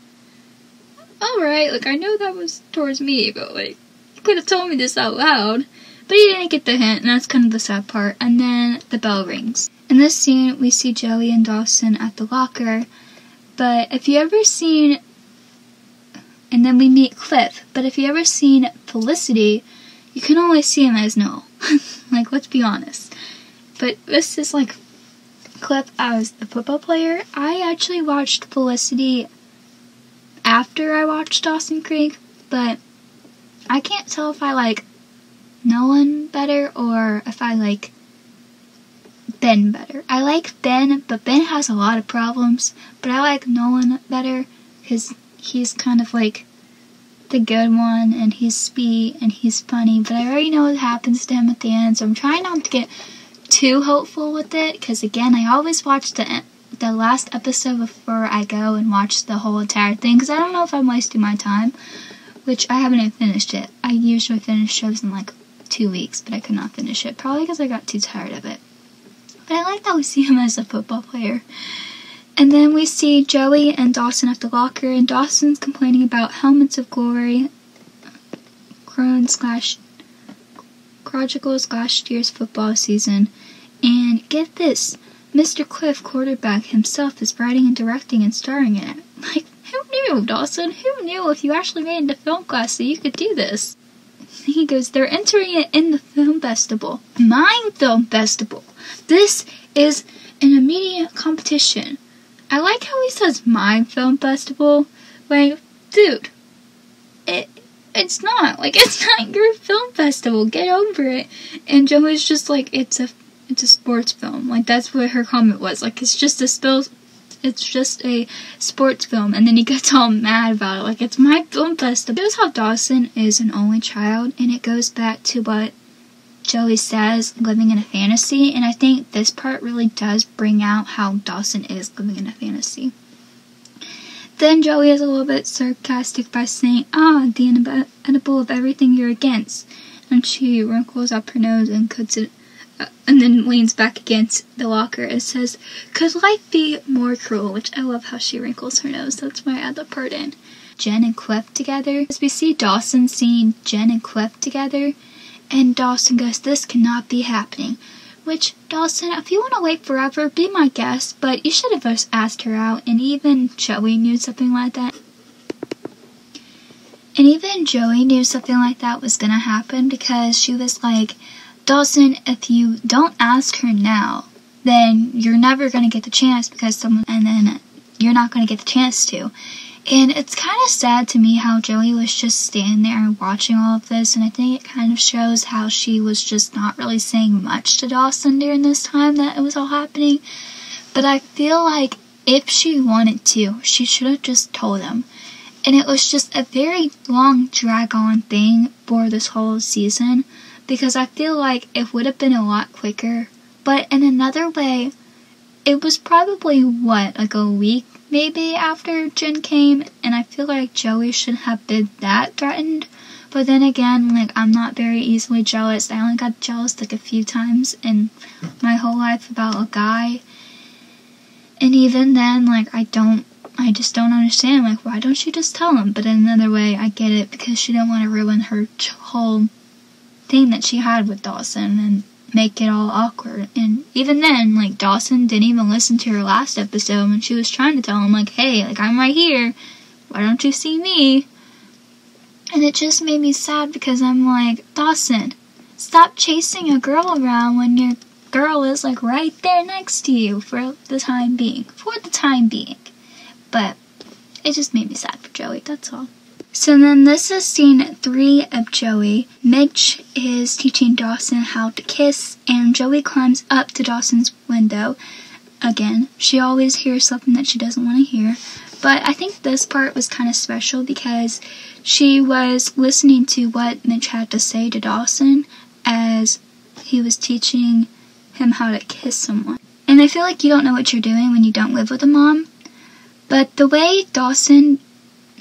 alright, like, I know that was towards me, but like, you could have told me this out loud. But he didn't get the hint, and that's kind of the sad part. And then the bell rings. In this scene, we see Joey and Dawson at the locker. But if you ever seen, and then we meet Cliff. But if you ever seen Felicity, you can only see him as Noel. Like, let's be honest. But this is like Cliff as the football player. I actually watched Felicity after I watched Dawson Creek, but I can't tell if I like Nolan better or if I like Ben better. I like Ben, but Ben has a lot of problems, but I like Nolan better because he's kind of like the good one, and he's sweet and he's funny, but I already know what happens to him at the end, so I'm trying not to get too hopeful with it, because again, I always watch the last episode before I go and watch the whole entire thing, because I don't know if I'm wasting my time, which I haven't even finished it. I usually finish shows in like 2 weeks, but I could not finish it, probably because I got too tired of it. But I like that we see him as a football player. And then we see Joey and Dawson at the locker, and Dawson's complaining about Helmets of Glory, chronicles last year's football season. And get this, Mr. Cliff, quarterback himself, is writing and directing and starring in it. Like, who knew, Dawson? Who knew if you actually made it to film class that you could do this? He goes, they're entering it in the film festival. Mime Film Festival. This is an immediate competition. I like how he says Mime Film Festival. Like, dude, it's not. Like, it's not your film festival. Get over it. And Joey's just like, it's a sports film. Like, that's what her comment was. Like, it's just a sports film. And then he gets all mad about it. Like, it's my film festival. It shows how Dawson is an only child, and it goes back to what Joey says, living in a fantasy, and I think this part really does bring out how Dawson is living in a fantasy. Then Joey is a little bit sarcastic by saying, the inevitable of everything you're against, and she wrinkles up her nose and cuts it, and then leans back against the locker and says, could life be more cruel? Which I love how she wrinkles her nose, that's why I add that part in. Jen and Cliff together, as we see Dawson seeing Jen and Cliff together, and Dawson goes, this cannot be happening. Which, Dawson, if you want to wait forever, be my guest, but you should have just asked her out, and even Joey knew something like that. And even Joey knew something like that was gonna happen, because she was like, Dawson, if you don't ask her now, then you're never gonna get the chance, and then you're not gonna get the chance to. And it's kind of sad to me how Joey was just standing there watching all of this, and I think it kind of shows how she was just not really saying much to Dawson during this time that it was all happening. But I feel like if she wanted to, she should have just told him. And it was just a very long drag-on thing for this whole season, because I feel like it would have been a lot quicker. But in another way, it was probably, like a week maybe after Jen came, and I feel like Joey shouldn't have been that threatened. But then again, like, I'm not very easily jealous. I only got jealous like a few times in my whole life about a guy. And even then, like, I just don't understand, like, why don't she just tell him? But in another way, I get it, because she didn't want to ruin her whole thing that she had with Dawson and make it all awkward. And even then, like, Dawson didn't even listen to her last episode when she was trying to tell him, like, hey, like, I'm right here, why don't you see me? And it just made me sad, because I'm like, Dawson, stop chasing a girl around when your girl is like right there next to you for the time being. But it just made me sad for Joey, that's all. So then this is scene 3 of Joey. Mitch is teaching Dawson how to kiss, and Joey climbs up to Dawson's window. Again, she always hears something that she doesn't want to hear. But I think this part was kind of special because she was listening to what Mitch had to say to Dawson as he was teaching him how to kiss someone. And I feel like you don't know what you're doing when you don't live with a mom. But the way Dawson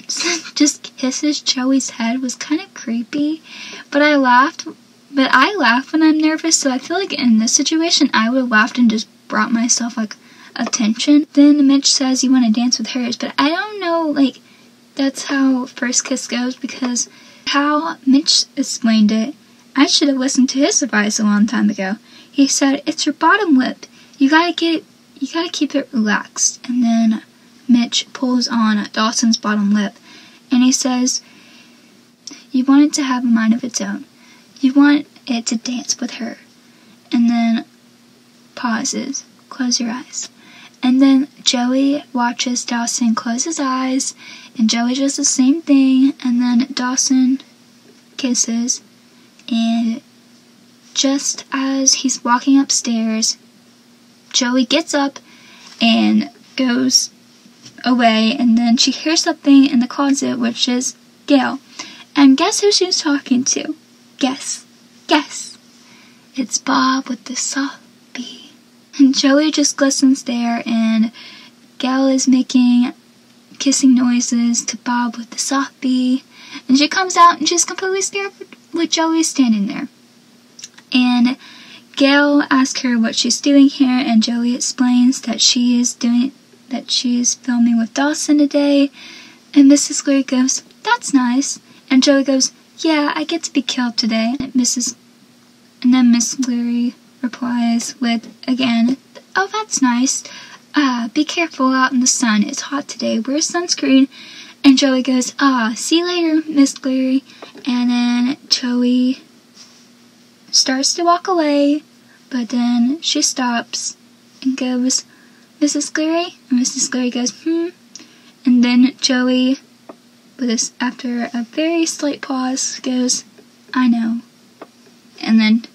just kisses Joey's head was kind of creepy. But I laughed when I'm nervous, so I feel like in this situation I would have laughed and just brought myself like attention. Then Mitch says you want to dance with hers, but I don't know, like, that's how first kiss goes, because how Mitch explained it, I should have listened to his advice a long time ago. He said, it's your bottom lip. You gotta keep it relaxed. And then Mitch pulls on Dawson's bottom lip, and he says, you want it to have a mind of its own. You want it to dance with her. And then pauses. Close your eyes. And then Joey watches Dawson close his eyes, and Joey does the same thing, and then Dawson kisses, and just as he's walking upstairs, Joey gets up and goes away, and then she hears something in the closet, which is Gail. And guess who she's talking to? Guess. It's Bob with the soft B. And Joey just listens there, and Gail is making kissing noises to Bob with the soft B. And she comes out, and she's completely scared with Joey standing there. And Gail asks her what she's doing here, and Joey explains that she's filming with Dawson today. And Mrs. Cleary goes, that's nice. And Joey goes, yeah, I get to be killed today. And then Miss Cleary replies with, again, oh, that's nice. Be careful out in the sun. It's hot today. Wear sunscreen. And Joey goes, see you later, Miss Cleary. And then Joey starts to walk away, but then she stops and goes, Mrs. Cleary? And Mrs. Cleary goes, And then Joey, after a very slight pause, goes, I know. And then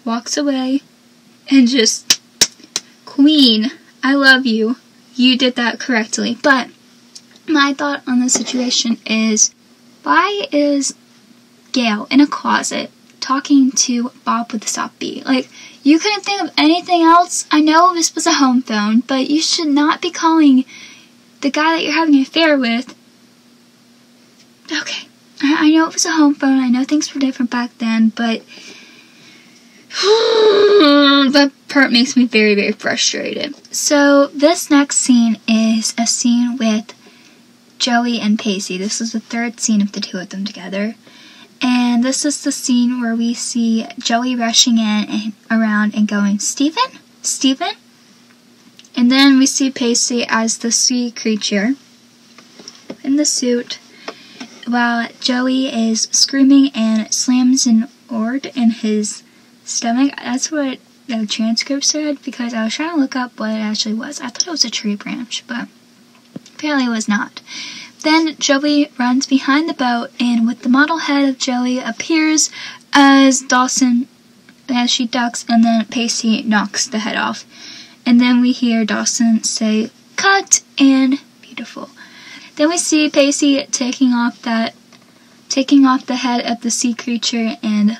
walks away and just, Queen, I love you. You did that correctly. But my thought on this situation is, why is Gail in a closet talking to Bob with the soft B? Like, you couldn't think of anything else? I know this was a home phone, but you should not be calling the guy that you're having an affair with. Okay, I know it was a home phone, I know things were different back then, but that part makes me very, very frustrated. So this next scene is a scene with Joey and Pacey. This is the third scene of the two of them together. And this is the scene where we see Joey rushing in and around and going, Steven? And then we see Pacey as the sea creature in the suit, while Joey is screaming and slams an oar in his stomach. That's what the transcript said, because I was trying to look up what it actually was. I thought it was a tree branch, but apparently it was not. Then Joey runs behind the boat, and with the model head of Joey appears as she ducks, and then Pacey knocks the head off. And then we hear Dawson say, cut, and beautiful. Then we see Pacey taking off the head of the sea creature, and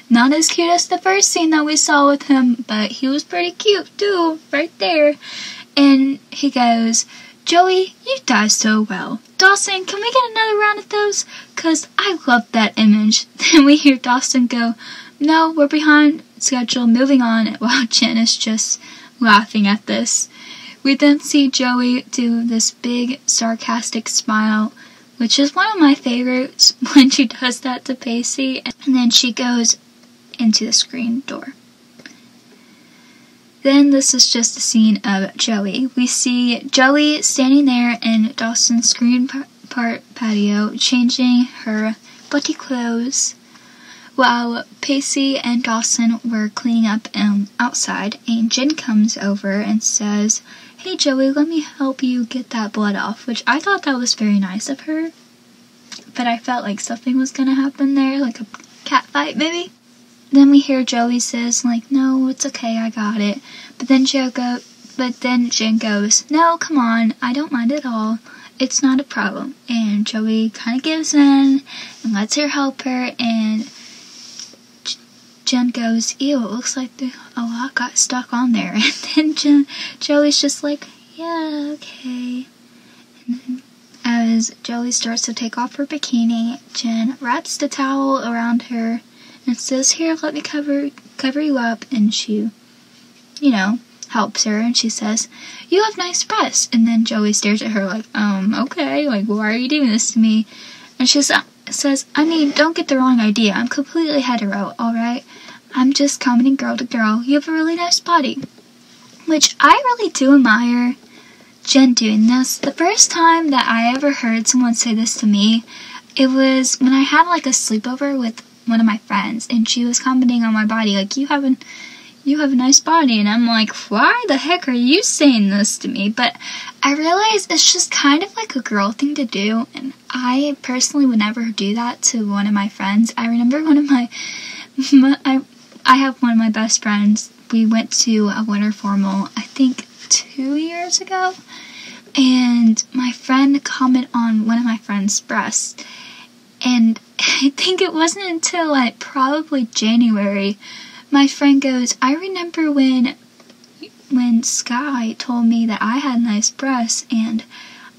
not as cute as the first scene that we saw with him, but he was pretty cute too, right there. And he goes, Joey, you die so well. Dawson, can we get another round of those? 'Cause I love that image. Then we hear Dawson go, no, we're behind schedule, moving on, while Jen is just laughing at this. We then see Joey do this big sarcastic smile, which is one of my favorites when she does that to Pacey, and then she goes into the screen door. Then this is just a scene of Joey. We see Joey standing there in Dawson's screen patio, changing her butty clothes, while Pacey and Dawson were cleaning up outside, and Jen comes over and says, "Hey Joey, let me help you get that blood off," which I thought that was very nice of her, but I felt like something was gonna happen there, like a cat fight maybe. Then we hear Joey says, like, "No, it's okay, I got it." But then Jen goes, "No, come on, I don't mind at all. It's not a problem." And Joey kind of gives in and lets her help her, and Jen goes, "Ew, it looks like a lot got stuck on there." And then Joey's just like, "Yeah, okay." And then as Joey starts to take off her bikini, Jen wraps the towel around her and says, "Here, let me cover you up." And she, helps her, and she says, "You have nice breasts." And then Joey stares at her like, okay, like, why are you doing this to me? And she says, "I mean, don't get the wrong idea. I'm completely hetero, alright? I'm just commenting girl to girl. You have a really nice body." Which I really do admire Jen doing this. The first time that I ever heard someone say this to me, it was when I had like a sleepover with one of my friends, and she was commenting on my body, like, you have a nice body, and I'm like, why the heck are you saying this to me? But I realize it's just kind of like a girl thing to do, and I personally would never do that to one of my friends. I remember I have one of my best friends. We went to a winter formal, I think 2 years ago, and my friend commented on one of my friend's breasts, and I think it wasn't until like probably January, my friend goes, "I remember when Sky told me that I had nice breasts, and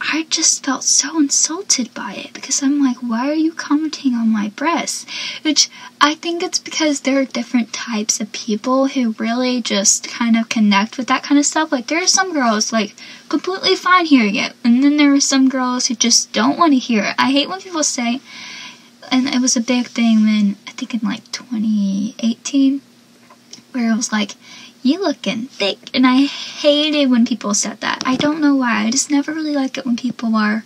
I just felt so insulted by it, because I'm like, why are you commenting on my breasts?" Which I think it's because there are different types of people who really just kind of connect with that kind of stuff. Like, there are some girls, like, completely fine hearing it, and then there are some girls who just don't want to hear it. I hate when people say, and it was a big thing when, I think in like 2018, where it was like, "You looking thick," and I hated when people said that. I don't know why. I just never really like it when people are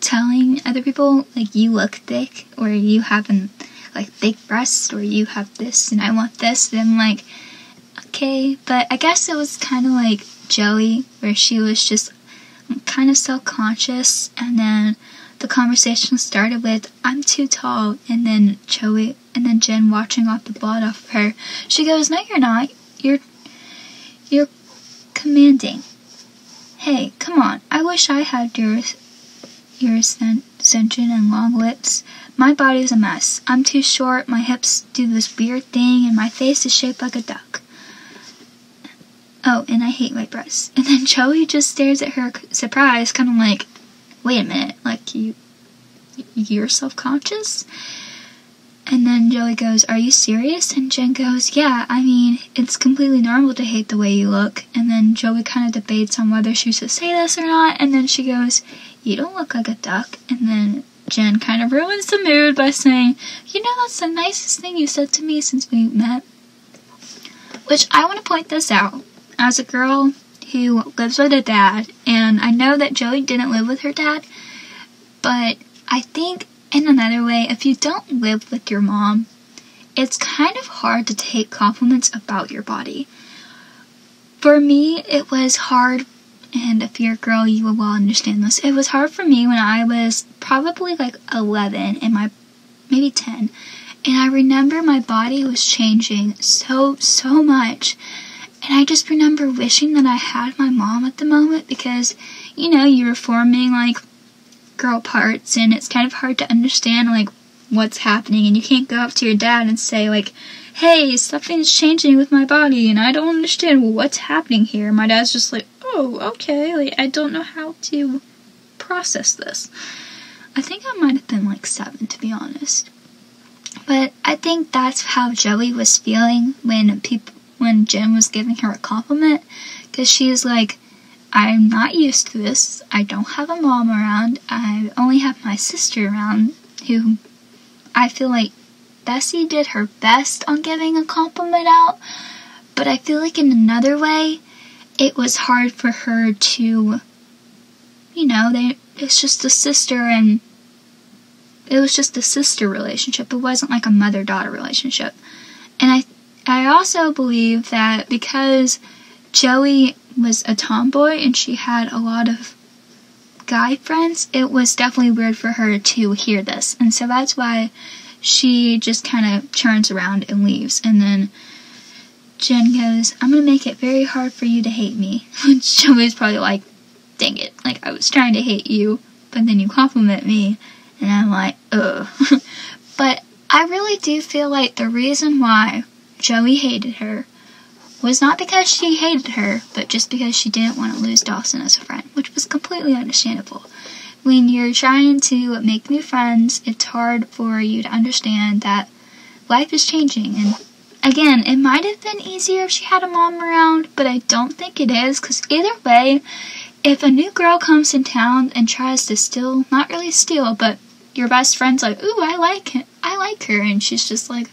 telling other people, like, "You look thick," or "You have like thick breasts," or "You have this and I want this." And I'm like, okay, but I guess it was kind of like Joey, where she was just kind of self-conscious, and then the conversation started with, "I'm too tall," and then Jen watching off the blood off of her. She goes, "No, you're not. You're commanding. Hey, come on. I wish I had your ascension and long lips. My body's a mess. I'm too short, my hips do this weird thing, and my face is shaped like a duck. Oh, and I hate my breasts." And then Joey just stares at her surprised, kind of like, wait a minute, like, you're self-conscious? And then Joey goes, "Are you serious?" And Jen goes, "Yeah, I mean, it's completely normal to hate the way you look." And then Joey kind of debates on whether she should say this or not, and then she goes, "You don't look like a duck." And then Jen kind of ruins the mood by saying, "That's the nicest thing you said to me since we met." Which, I want to point this out, as a girl who lives with a dad, and I know that Joey didn't live with her dad, but I think in another way, if you don't live with your mom, it's kind of hard to take compliments about your body. For me, it was hard, and if you're a girl, you will well understand this. It was hard for me when I was probably like 11 and maybe 10, and I remember my body was changing so much, and I just remember wishing that I had my mom at the moment, because, you're forming like girl parts, and it's kind of hard to understand like what's happening, and you can't go up to your dad and say like, "Hey, something's changing with my body and I don't understand what's happening here." My dad's just like, "Oh, okay, like, I don't know how to process this." I think I might have been like 7, to be honest. But I think that's how Joey was feeling when Jen was giving her a compliment, because she's like, "I'm not used to this. I don't have a mom around. I only have my sister around," who I feel like Bessie did her best on giving a compliment out, but I feel like in another way, it was hard for her to, it's just a sister, and it was just a sister relationship. It wasn't like a mother-daughter relationship. And I also believe that because Joey was a tomboy and she had a lot of guy friends, it was definitely weird for her to hear this. And so that's why she just kind of turns around and leaves. And then Jen goes, I'm going to make it very hard for you to hate me. Which Joey's probably like, dang it, like I was trying to hate you, but then you compliment me. And I'm like, ugh. But I really do feel like the reason why Joey hated her was not because she hated her, but just because she didn't want to lose Dawson as a friend, which was completely understandable. When you're trying to make new friends, it's hard for you to understand that life is changing. And again, it might have been easier if she had a mom around, but I don't think it is, because either way, if a new girl comes in town and tries to steal, not really steal, but your best friend's like, ooh, I like her, and she's just like,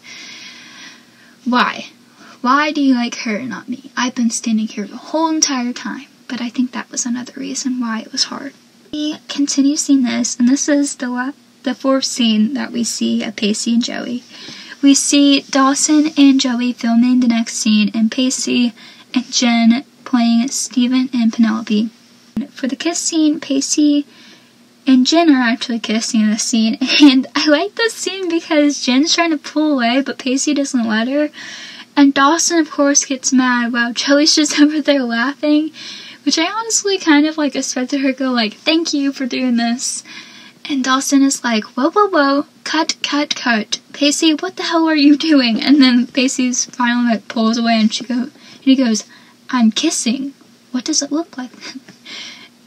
why? Why do you like her and not me? I've been standing here the whole entire time. But I think that was another reason why it was hard. We continue seeing this, and this is the fourth scene that we see of Pacey and Joey. We see Dawson and Joey filming the next scene, and Pacey and Jen playing Stephen and Penelope. For the kiss scene, Pacey and Jen are actually kissing in the scene, and I like this scene because Jen's trying to pull away, but Pacey doesn't let her. And Dawson, of course, gets mad while Joey's just over there laughing, which I honestly kind of like expected her to go like, thank you for doing this. And Dawson is like, whoa, whoa, whoa, cut, cut, cut. Pacey, what the hell are you doing? And then Pacey's finally like pulls away and he goes, I'm kissing. What does it look like?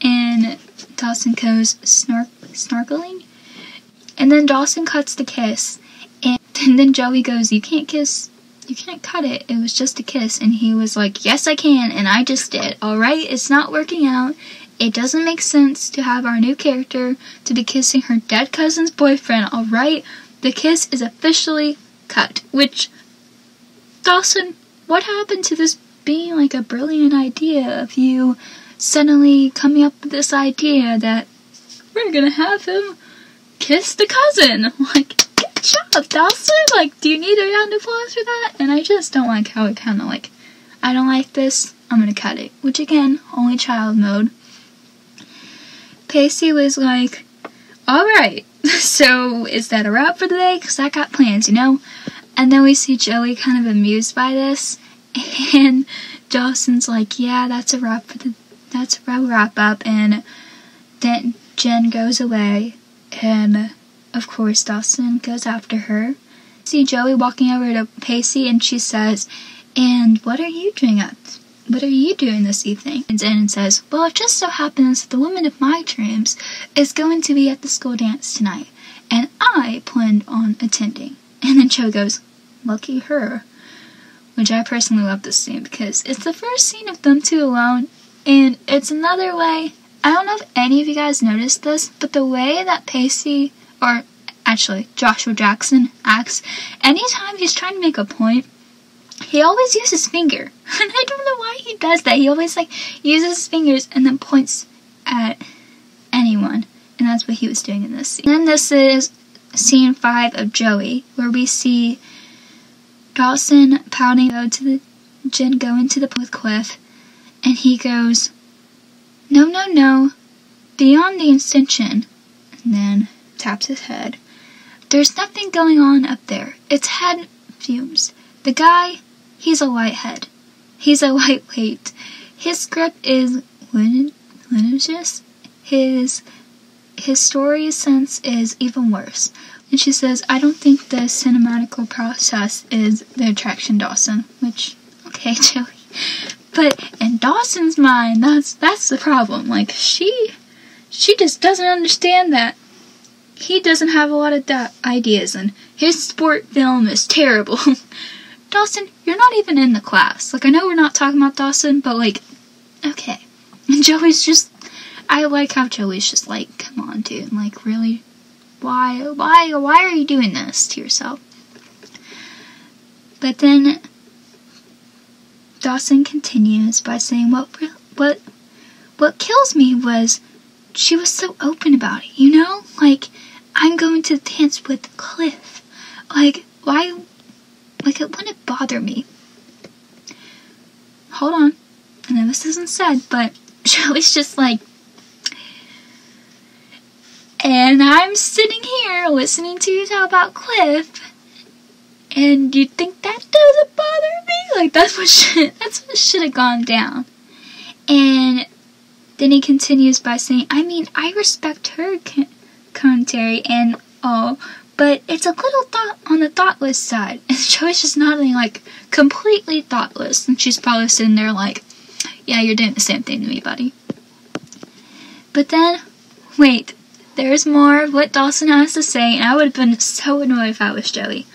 And Dawson goes, snorkeling? And then Dawson cuts the kiss. And then Joey goes, you can't kiss. You can't cut it. It was just a kiss. And he was like, yes, I can. And I just did. Alright, it's not working out. It doesn't make sense to have our new character to be kissing her dead cousin's boyfriend. Alright, the kiss is officially cut. Which, Dawson, what happened to this being like a brilliant idea of you suddenly coming up with this idea that we're gonna have him kiss the cousin? Like, good job, Dawson! Like, do you need a round of applause for that? And I just don't like how it kind of like, I don't like this, I'm gonna cut it. Which again, only child mode. Pacey was like, alright, so is that a wrap for the day? Because I got plans, you know? And then we see Joey kind of amused by this. And Dawson's like, yeah, that's a wrap up. And then Jen goes away. And of course, Dawson goes after her. See Joey walking over to Pacey, and she says, and what are you doing this evening? And Jen says, well, it just so happens that the woman of my dreams is going to be at the school dance tonight, and I planned on attending. And then Joey goes, lucky her. Which I personally love this scene because it's the first scene of them two alone, and it's another way. I don't know if any of you guys noticed this, but the way that Pacey, or actually Joshua Jackson, acts, anytime he's trying to make a point, he always uses his finger. And I don't know why he does that. He always like uses his fingers and then points at anyone. And that's what he was doing in this scene. And then this is scene 5 of Joey, where we see Dawson pouting Jen go into the pool with Cliff, and he goes, no, no, no, beyond the extension, and then taps his head. There's nothing going on up there. It's head fumes. The guy, he's a lighthead. He's a lightweight. His script is litigious. His story sense is even worse. And she says, I don't think the cinematical process is the attraction, Dawson. Which, okay, Joey. But in Dawson's mind, that's the problem. Like, she just doesn't understand that he doesn't have a lot of ideas, and his sport film is terrible. Dawson, you're not even in the class. Like, I know we're not talking about Dawson, but, like, okay. And Joey's just, I like how Joey's just like, come on, dude. Like, really? Why are you doing this to yourself? But then Dawson continues by saying, what kills me was she was so open about it, you know? Like, I'm going to dance with Cliff. Like, why? Like, it wouldn't bother me. Hold on. I know this isn't said, but Joey's just like, and I'm sitting here listening to you talk about Cliff, and you think that doesn't bother me? Like, that's what should have gone down. And then he continues by saying, I mean, I respect her commentary and all, but it's a little on the thoughtless side. And Joey's just nodding, like, completely thoughtless. And she's probably sitting there like, yeah, you're doing the same thing to me, buddy. But then, wait, there's more of what Dawson has to say, and I would have been so annoyed if I was Joey.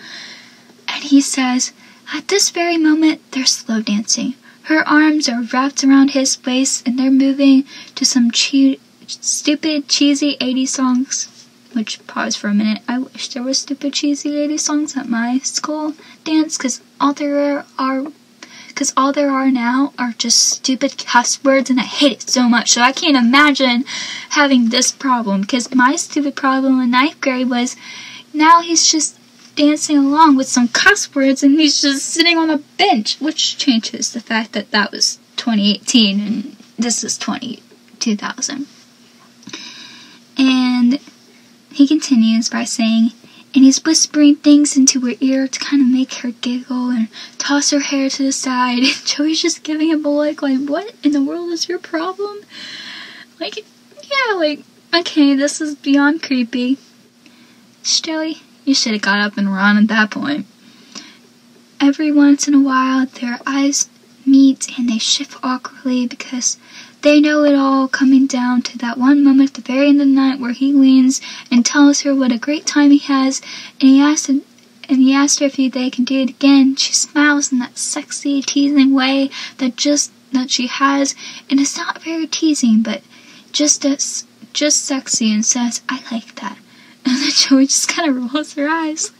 And he says, at this very moment, they're slow dancing. Her arms are wrapped around his waist, and they're moving to some stupid, cheesy 80s songs. Which, pause for a minute, I wish there was stupid, cheesy 80s songs at my school dance, because all there are now are just stupid cuss words, and I hate it so much. So I can't imagine having this problem, because my stupid problem in 9th grade was, now he's just dancing along with some cuss words, and he's just sitting on a bench, which changes the fact that that was 2018 and this is 2000. And he continues by saying, and he's whispering things into her ear to kind of make her giggle and toss her hair to the side, and Joey's just giving him a look like, what in the world is your problem? Like, yeah, like, okay, this is beyond creepy. Joey, you should have got up and run at that point. Every once in a while, their eyes meet and they shift awkwardly because they know it all, coming down to that one moment at the very end of the night where he leans and tells her what a great time he has, and he asks her if they can do it again. She smiles in that sexy, teasing way that she has, and it's not very teasing, but just sexy, and says, I like that. And then Joey just kind of rolls her eyes.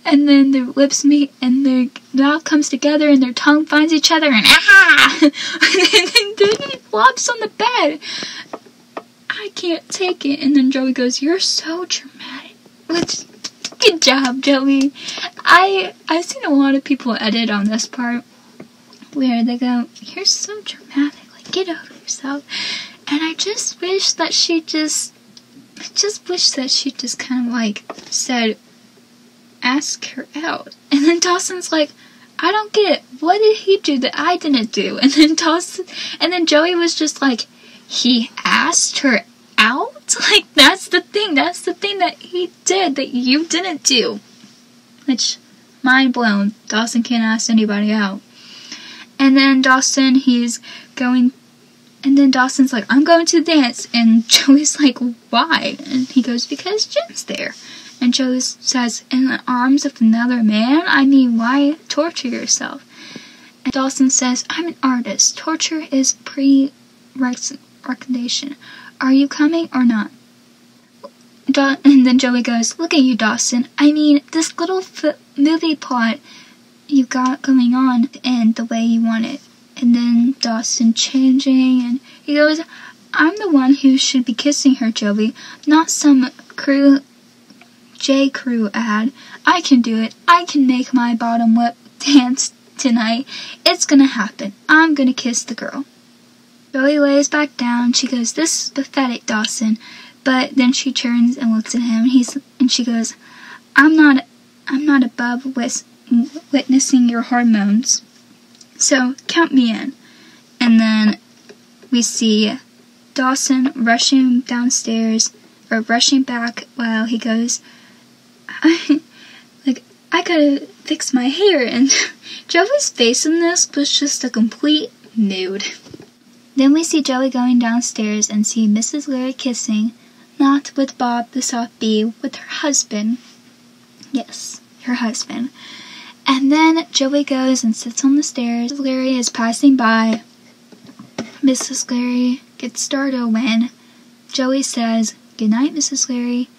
And then their lips meet, and their mouth comes together, and their tongue finds each other, and and then he flops on the bed. I can't take it. And then Joey goes, you're so dramatic. Good job, Joey. I've seen a lot of people edit on this part, where they go, you're so dramatic. Like, get over yourself. And I just wish that she just kind of like said, ask her out. And then Dawson's like, I don't get it. What did he do that I didn't do? And then Joey was just like, he asked her out? Like, that's the thing that he did that you didn't do. Which, mind blown. Dawson can't ask anybody out. And then Dawson's like, I'm going to dance. And Joey's like, why? And he goes, because Jim's there. And Joey says, in the arms of another man? I mean, why torture yourself? And Dawson says, I'm an artist. Torture is pre-recognition. Are you coming or not? And then Joey goes, look at you, Dawson. I mean, this little movie plot you got going on and the way you want it. And then Dawson changing, and he goes, I'm the one who should be kissing her, Joey, not some J. Crew ad. I can do it. I can make my bottom lip dance tonight. It's gonna happen. I'm gonna kiss the girl. Joey lays back down. She goes, this is pathetic, Dawson. But then she turns and looks at him, and she goes, I'm not above witnessing your hormones. So count me in. And then we see Dawson rushing downstairs, or rushing back while he goes, I gotta fix my hair. And Joey's face in this was just a complete nude. Then we see Joey going downstairs and see Mrs. Leary kissing, not with Bob the soft bee, with her husband. Yes, her husband. And then Joey goes and sits on the stairs. Mrs. Leary is passing by. Mrs. Leary gets startled when Joey says, good night, Mrs. Leary.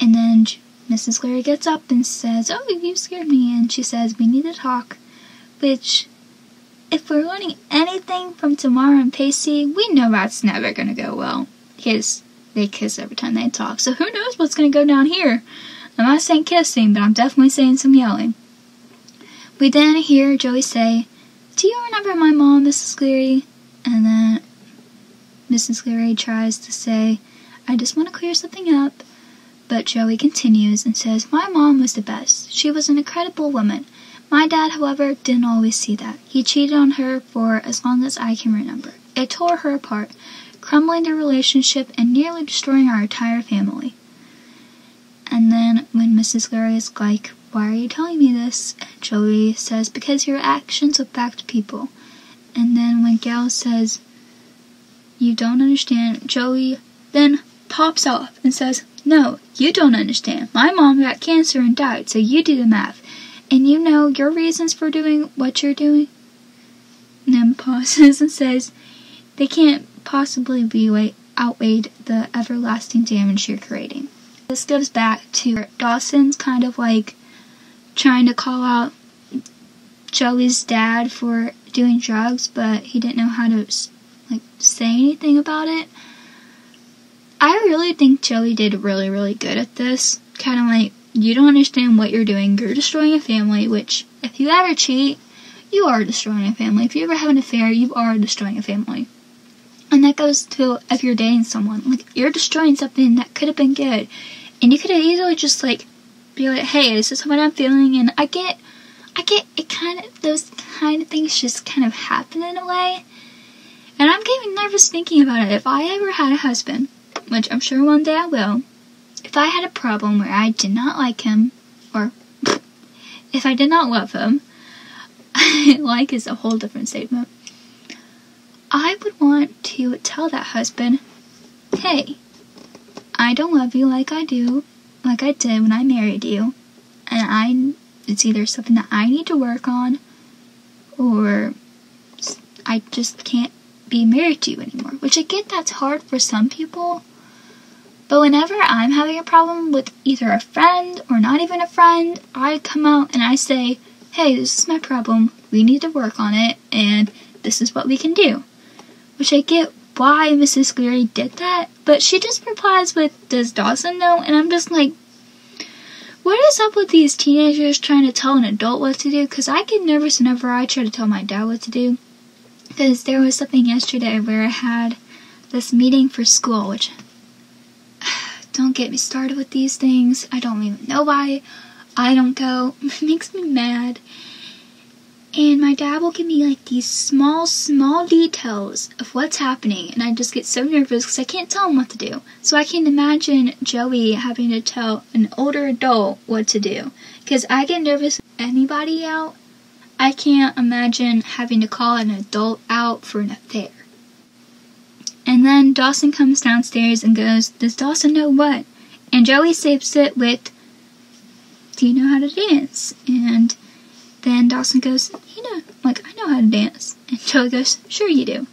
And then Mrs. Leary gets up and says, oh, you scared me. And she says, we need to talk. Which, if we're learning anything from Tamara and Pacey, we know that's never going to go well. Because they kiss every time they talk. So who knows what's going to go down here. I'm not saying kissing, but I'm definitely saying some yelling. We then hear Joey say, "Do you remember my mom, Mrs. Cleary?" And then Mrs. Cleary tries to say, "I just want to clear something up." But Joey continues and says, "My mom was the best. She was an incredible woman. My dad, however, didn't always see that. He cheated on her for as long as I can remember. It tore her apart, crumbling their relationship and nearly destroying our entire family." And then when Mrs. Cleary is like, "Why are you telling me this?" Joey says, "Because your actions affect people." And then when Gail says, "You don't understand," Joey then pops off and says, "No, you don't understand. My mom got cancer and died, so you do the math. And you know your reasons for doing what you're doing?" And then pauses and says, "They can't possibly be outweighed the everlasting damage you're creating." This goes back to Dawson's kind of like trying to call out Joey's dad for doing drugs, but he didn't know how to say anything about it. I really think Joey did really, really good at this. Kind of like, you don't understand what you're doing. You're destroying a family, which if you ever cheat, you are destroying a family. If you ever have an affair, you are destroying a family. And that goes to if you're dating someone. Like, you're destroying something that could have been good. And you could have easily just be like, "Hey, this is what I'm feeling," and I get it kind of, those kind of things just kind of happen in a way. And I'm getting nervous thinking about it. If I ever had a husband, which I'm sure one day I will, if I had a problem where I did not like him, or if I did not love him, like is a whole different statement, I would want to tell that husband, "Hey, I don't love you like I did when I married you, and it's either something that I need to work on, or I just can't be married to you anymore." Which I get that's hard for some people, but whenever I'm having a problem with either a friend or not even a friend, I come out and I say, "Hey, this is my problem, we need to work on it, and this is what we can do." Which I get why Mrs. Cleary did that, but she just replies with, "Does Dawson know?" And I'm just like, what is up with these teenagers trying to tell an adult what to do? Because I get nervous whenever I try to tell my dad what to do. Because there was something yesterday where I had this meeting for school, which, don't get me started with these things. I don't even know why I don't go. It makes me mad. And my dad will give me these small details of what's happening, and I just get so nervous because I can't tell him what to do. So I can imagine Joey having to tell an older adult what to do, because I get nervous with anybody out. I can't imagine having to call an adult out for an affair. And then Dawson comes downstairs and goes, "Does Dawson know what?" And Joey saves it with, "Do you know how to dance?" And then Dawson goes, "I know how to dance." And Joey goes, "Sure you do."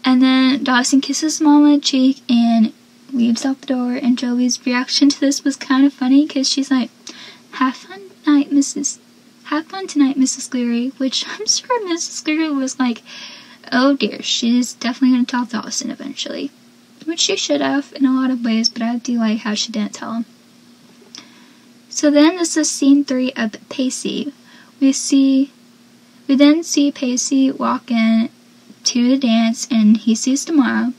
And then Dawson kisses Mom on the cheek and leaves out the door. And Joey's reaction to this was kind of funny, because she's like, Have fun tonight, Mrs. Cleary." Which I'm sure Mrs. Cleary was like, "Oh dear, she's definitely going to tell Dawson eventually." Which she should have in a lot of ways, but I do like how she didn't tell him. So then this is scene 3 of Pacey. We then see Pacey walk in to the dance, and he sees Tamara.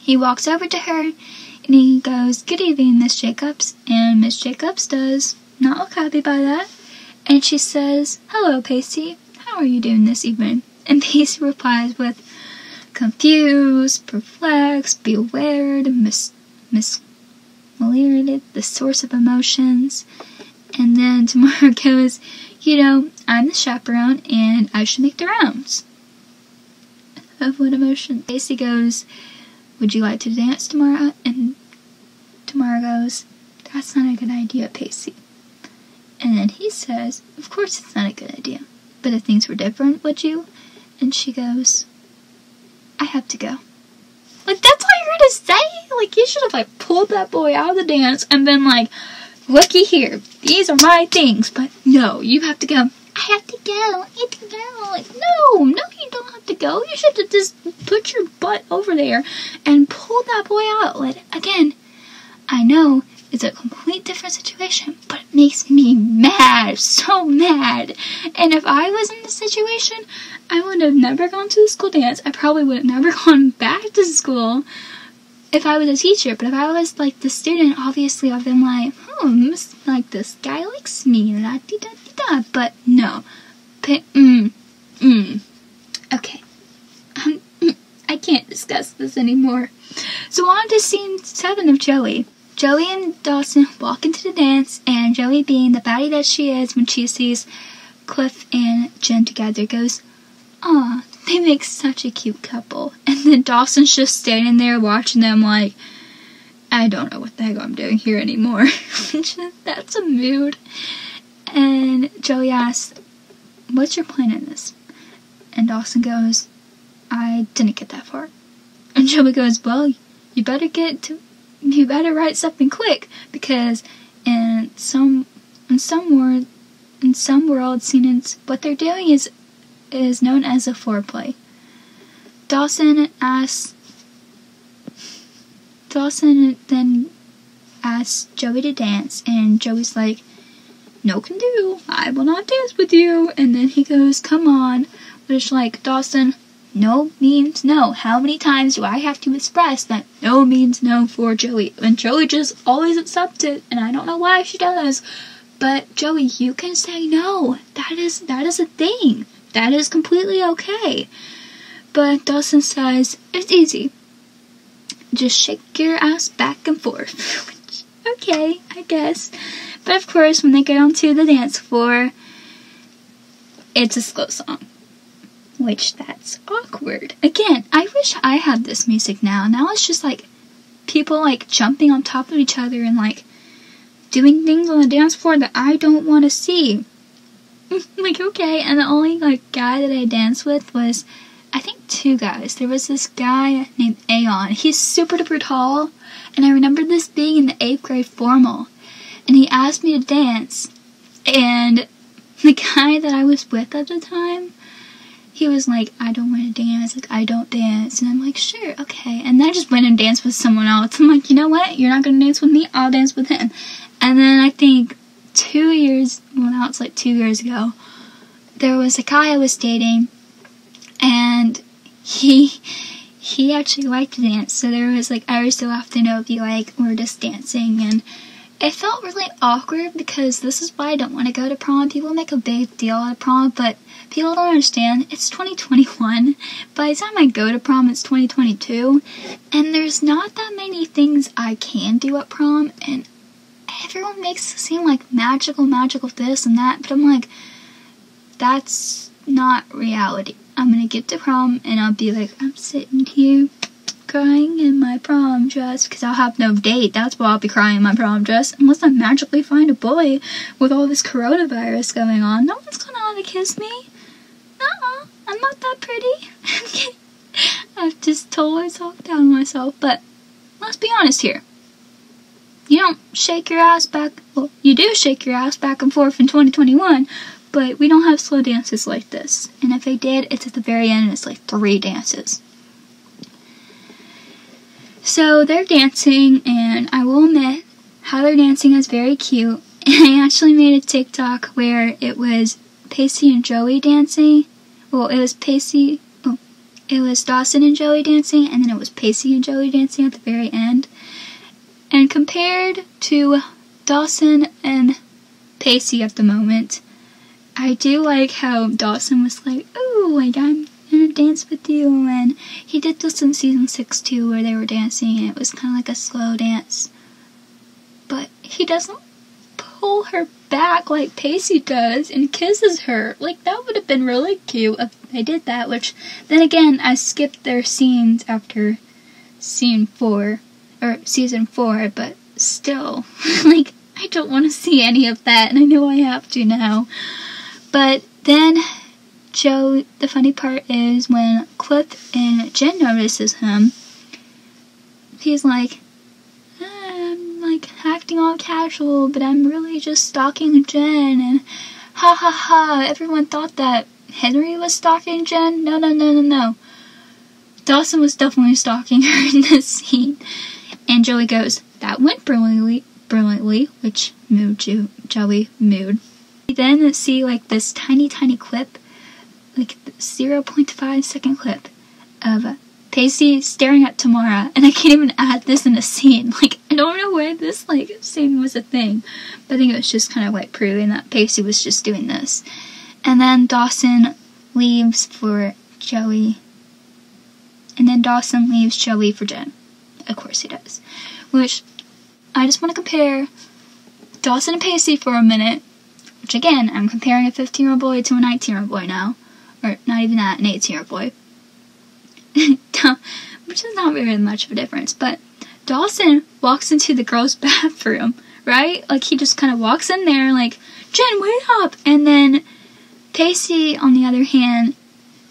He walks over to her, and he goes, "Good evening, Miss Jacobs." And Miss Jacobs does not look happy by that. And she says, "Hello, Pacey. How are you doing this evening?" And Pacey replies with, "Confused, perplexed, bewildered, misleaded, the source of emotions." And then Tamara goes, "I'm the chaperone, and I should make the rounds." Of what emotion? Pacey goes, "Would you like to dance tomorrow?" And Tamara goes, "That's not a good idea, Pacey." And then he says, "Of course it's not a good idea. But if things were different, would you?" And she goes, "I have to go." That's all you're gonna say? You should have, pulled that boy out of the dance and been like, "Looky here, these are my things, but no, you have to go." I have to go. I have to go. Like, no, you don't have to go. You should have just put your butt over there and pull that boy out. Like, again, I know it's a complete different situation, but it makes me mad, so mad. And if I was in this situation, I would have never gone to the school dance. I probably would have never gone back to school if I was a teacher. But if I was, like, the student, obviously I've been like, like, this guy likes me, la-di-da-di-da. But no. Okay. I can't discuss this anymore. So on to scene 7 of Joey. Joey and Dawson walk into the dance, and Joey, being the baddie that she is when she sees Cliff and Jen together, goes, "Aw, they make such a cute couple." And then Dawson's just standing there watching them like, I don't know what the heck I'm doing here anymore. That's a mood. And Joey asks, "What's your plan in this?" And Dawson goes, "I didn't get that far." And Joey goes, "Well, you better write something quick, because in some world scenes, what they're doing is known as a foreplay." Dawson then asks Joey to dance, and Joey's like, "No can do, I will not dance with you." And then he goes, "Come on," which, like, Dawson, no means no. How many times do I have to express that no means no for Joey? And Joey just always accepts it, and I don't know why she does. But Joey, you can say no. That is a thing. That is completely okay. But Dawson says, "It's easy. Just shake your ass back and forth." Which, okay, I guess. But of course, when they get onto the dance floor, it's a slow song. Which, that's awkward. Again, I wish I had this music now. Now it's just like people like jumping on top of each other and like doing things on the dance floor that I don't want to see. Like, okay. And the only like guy that I danced with was, I think, 2 guys. There was this guy named Aeon. He's super duper tall, and I remember this being in the 8th grade formal, and he asked me to dance, and the guy that I was with at the time, he was like, "I don't want to dance, like, I don't dance." And I'm like, "Sure, okay." And then I just went and danced with someone else. I'm like, "You know what? You're not going to dance with me, I'll dance with him." And then I think 2 years ago, there was a guy I was dating, and he actually liked to dance. So there was, like, every so often it would be like, we're just dancing, and it felt really awkward, because this is why I don't want to go to prom. People make a big deal out of prom, but people don't understand. It's 2021. By the time I go to prom, it's 2022. And there's not that many things I can do at prom. And everyone makes it seem like magical this and that. But I'm like, that's not reality. I'm going to get to prom and I'll be like, I'm sitting here crying in my prom dress, because I'll have no date. That's why I'll be crying in my prom dress, unless I magically find a boy with all this coronavirus going on. No one's gonna want to kiss me. Nuh-uh, I'm not that pretty. I've just totally talked down myself, but let's be honest here. You don't shake your ass back, well, you do shake your ass back and forth in 2021, but we don't have slow dances like this. And if they did, it's at the very end, and it's like 3 dances. So they're dancing, and I will admit, how they're dancing is very cute. And I actually made a TikTok where it was Pacey and Joey dancing. Well, it was Dawson and Joey dancing, and then it was Pacey and Joey dancing at the very end. And compared to Dawson and Pacey at the moment, I do like how Dawson was like, "Ooh, like, I'm gonna dance with you," and he did this in season 6 too, where they were dancing, and it was kind of like a slow dance. But he doesn't pull her back like Pacey does and kisses her. Like, that would have been really cute if they did that, which, then again, I skipped their scenes after season 4, but still, like, I don't want to see any of that, and I know I have to now. But then the funny part is when Cliff and Jen notices him, he's like, I'm like acting all casual, but I'm really just stalking Jen, and ha ha ha, everyone thought that Henry was stalking Jen. No. Dawson was definitely stalking her in this scene. And Joey goes, that went brilliantly, which moved Joey mood. We then see like this tiny clip, like 0.5 second clip of Pacey staring at Tamara, and I can't even add this in a scene. Like, I don't know why this like scene was a thing, but I think it was just kind of like proving that Pacey was just doing this. And then Dawson leaves for Joey, and then Dawson leaves Joey for Jen. Of course he does. Which, I just want to compare Dawson and Pacey for a minute, which again, I'm comparing a 15-year-old boy to a 19-year-old boy now. Or not even that, an 18-year-old boy. Which is not very much of a difference, but Dawson walks into the girls' bathroom, right? Like, he just kind of walks in there, like, Jen, wait up! And then Pacey, on the other hand,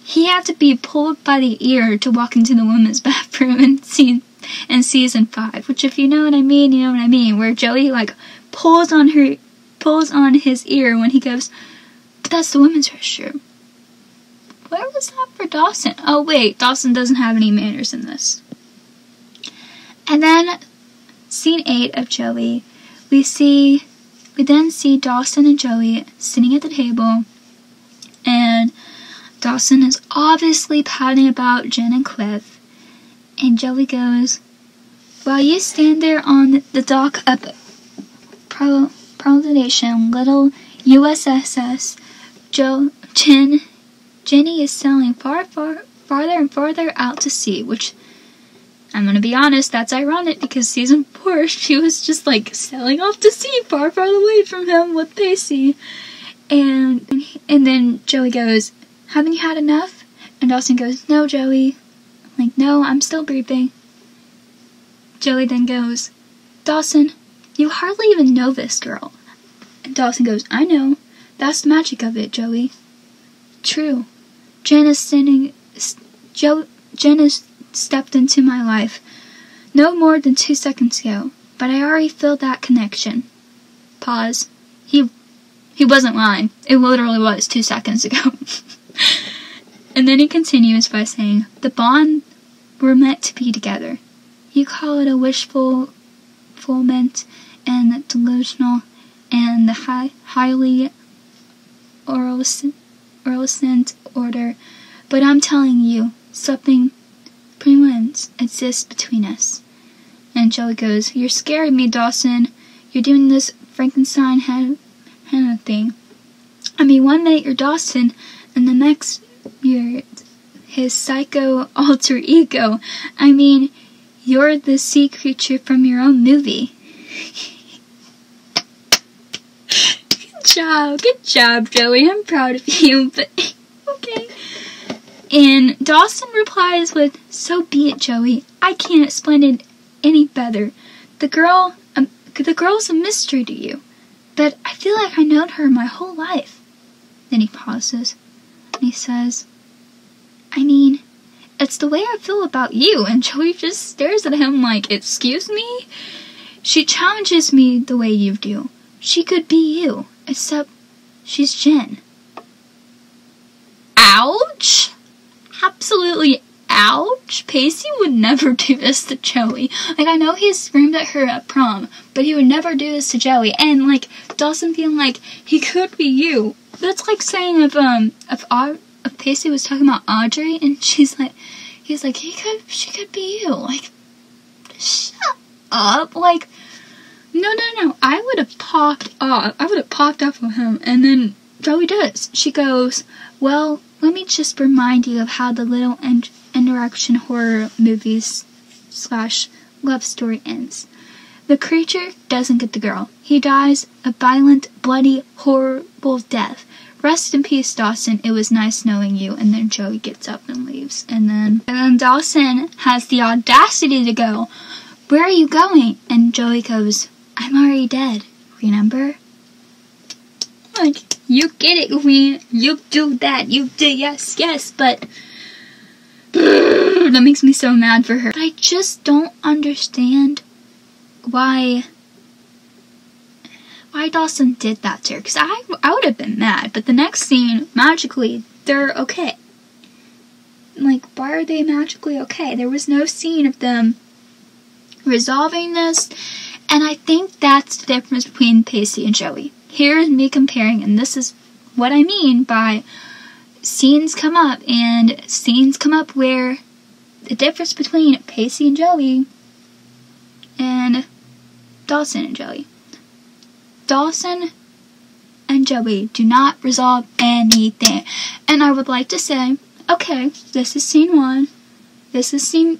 he had to be pulled by the ear to walk into the women's bathroom in season 5, which if you know what I mean, you know what I mean, where Joey, like, pulls on his ear when he goes, but that's the women's restroom. Where was that for Dawson? Oh wait, Dawson doesn't have any manners in this. And then, scene 8 of Joey, we then see Dawson and Joey sitting at the table, and Dawson is obviously pouting about Jen and Cliff, and Joey goes, while you stand there on the dock of Pronunciation, little USSS, Jenny is sailing farther and farther out to sea, which, I'm gonna be honest, that's ironic because season 4, she was just like sailing off to sea far away from him with Pacey. And then Joey goes, haven't you had enough? And Dawson goes, no, Joey. I'm like, no, I'm still breathing. Joey then goes, Dawson, you hardly even know this girl. And Dawson goes, I know. That's the magic of it, Joey. True. Jen has stepped into my life no more than 2 seconds ago, but I already feel that connection. Pause. He wasn't lying. It literally was 2 seconds ago. And then he continues by saying, the bond we're meant to be together. You call it a wishful fulfillment and delusional and the highly orlisant order, but I'm telling you, something preeminent exists between us. And Joey goes, you're scaring me, Dawson. You're doing this Frankenstein Hannah thing. I mean, one minute you're Dawson, and the next you're his psycho alter ego. I mean, you're the sea creature from your own movie. Good job, Joey. I'm proud of you, but okay. And Dawson replies with, so be it, Joey. I can't explain it any better. The girl's a mystery to you, but I feel like I've known her my whole life. Then he pauses, and he says, I mean, it's the way I feel about you. And Joey just stares at him like, excuse me? She challenges me the way you do. She could be you, except she's Jen. Ouch! Absolutely ouch. Pacey would never do this to Joey. Like, I know he screamed at her at prom, but he would never do this to Joey. And, like, Dawson being like, he could be you. That's like saying if Pacey was talking about Audrey, and he's like, she could be you. Like, shut up. Like, no. I would have popped off of him. And then Joey does. She goes, well, let me just remind you of how the little interaction horror movies / love story ends. The creature doesn't get the girl. He dies a violent, bloody, horrible death. Rest in peace, Dawson. It was nice knowing you. And then Joey gets up and leaves. And then Dawson has the audacity to go, where are you going? And Joey goes, I'm already dead. Remember? Like, you get it, Queen. You do that. You do, yes, but that makes me so mad for her. But I just don't understand why why Dawson did that to her, because I would have been mad, but the next scene, magically, they're okay. Like, why are they magically okay? There was no scene of them resolving this, and I think that's the difference between Pacey and Joey. Here's me comparing, and this is what I mean by scenes come up, and scenes come up where the difference between Pacey and Joey and Dawson and Joey. Dawson and Joey do not resolve anything. And I would like to say, okay, this is scene 1. This is season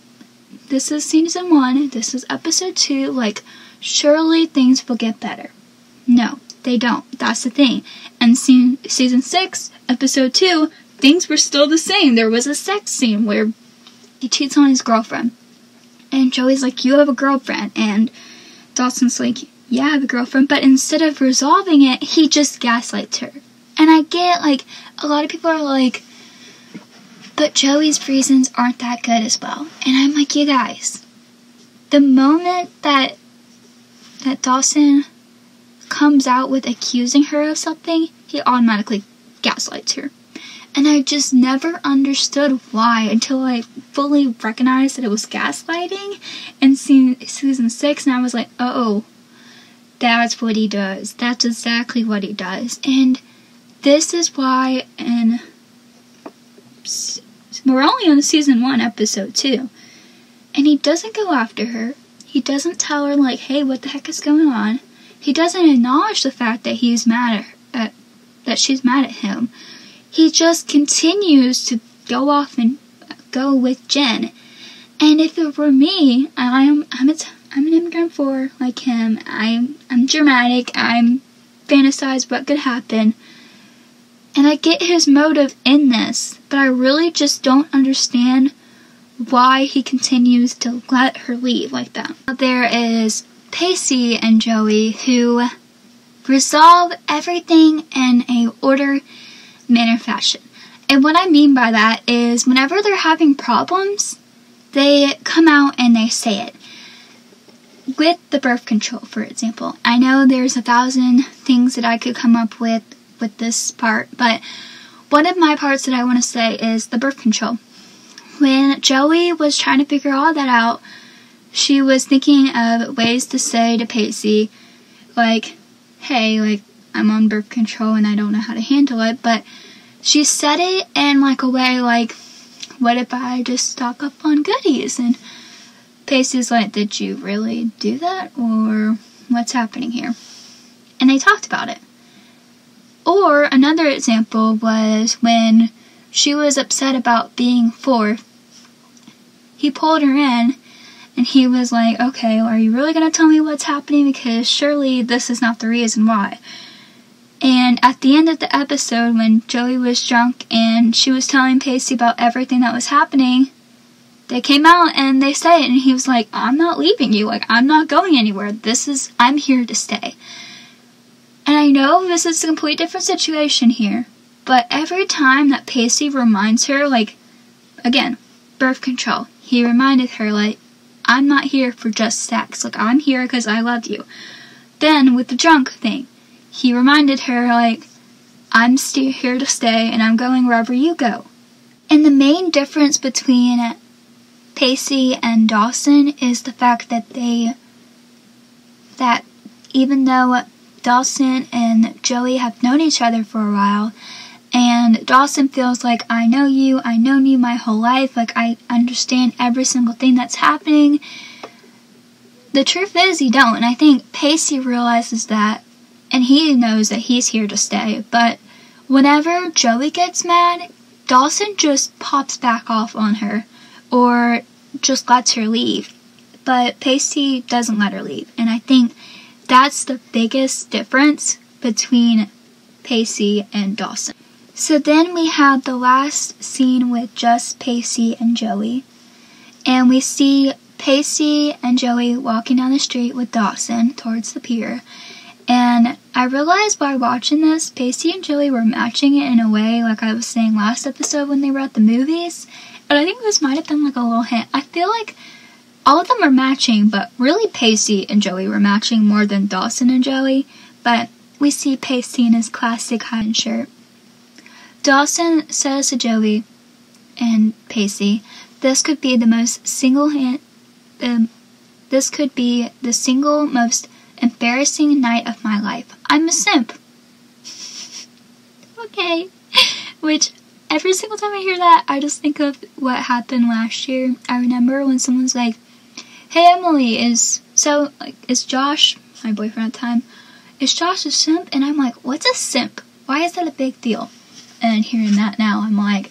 1. This is episode 2. Like, surely things will get better. No, they don't. That's the thing. And season 6, episode 2, things were still the same. There was a sex scene where he cheats on his girlfriend. And Joey's like, you have a girlfriend. And Dawson's like, yeah, I have a girlfriend. But instead of resolving it, he just gaslights her. And I get, like, a lot of people are like, but Joey's reasons aren't that good as well. And I'm like, you guys, the moment that Dawson comes out with accusing her of something, he automatically gaslights her. And I just never understood why until I fully recognized that it was gaslighting in season 6, and I was like, oh, that's what he does. That's exactly what he does. And this is why, and we're only on season 1, episode 2, and he doesn't go after her. He doesn't tell her, like, hey, what the heck is going on? He doesn't acknowledge the fact that he's mad at that she's mad at him. He just continues to go off and go with Jen. And if it were me, I'm an immigrant for like him. I'm dramatic. I'm fantasize what could happen. And I get his motive in this, but I really just don't understand why he continues to let her leave like that. There is Pacey and Joey who resolve everything in a order, manner, fashion. And what I mean by that is whenever they're having problems, they come out and they say it. With the birth control, for example. I know there's 1,000 things that I could come up with this part, but one of my parts that I want to say is the birth control. When Joey was trying to figure all that out, she was thinking of ways to say to Pacey, like, hey, like, I'm on birth control and I don't know how to handle it, but she said it in like a way like, what if I just stock up on goodies? And Pacey's like, did you really do that? Or what's happening here? And they talked about it. Or another example was when she was upset about being 4. He pulled her in and he was like, okay, are you really going to tell me what's happening? Because surely this is not the reason why. And at the end of the episode, when Joey was drunk and she was telling Pacey about everything that was happening, they came out and they said it, and he was like, I'm not leaving you, like, I'm not going anywhere, I'm here to stay. And I know this is a complete different situation here, but every time that Pacey reminds her, like, again, birth control, he reminded her, like, I'm not here for just sex, like, I'm here because I love you. Then, with the drunk thing, he reminded her, like, I'm still here to stay and I'm going wherever you go. And the main difference between Pacey and Dawson is the fact that even though Dawson and Joey have known each other for a while, and Dawson feels like, I've known you my whole life, like, I understand every single thing that's happening, the truth is he don't, and I think Pacey realizes that, and he knows that he's here to stay, but whenever Joey gets mad, Dawson just pops back off on her, or just lets her leave, but Pacey doesn't let her leave, and I think that's the biggest difference between Pacey and Dawson. So then we have the last scene with just Pacey and Joey, and we see Pacey and Joey walking down the street with Dawson towards the pier, and I realized while watching this, Pacey and Joey were matching it in a way, like I was saying last episode when they were at the movies, and I think this might have been like a little hint. I feel like all of them are matching, but really Pacey and Joey were matching more than Dawson and Joey, but we see Pacey in his classic Highland shirt. Dawson says to Joey and Pacey, this could be the single most embarrassing night of my life. I'm a simp. Okay. Which, every single time I hear that, I just think of what happened last year. I remember when someone's like, hey Emily, is Josh, my boyfriend at the time, is Josh a simp? And I'm like, what's a simp? Why is that a big deal? And hearing that now, I'm like,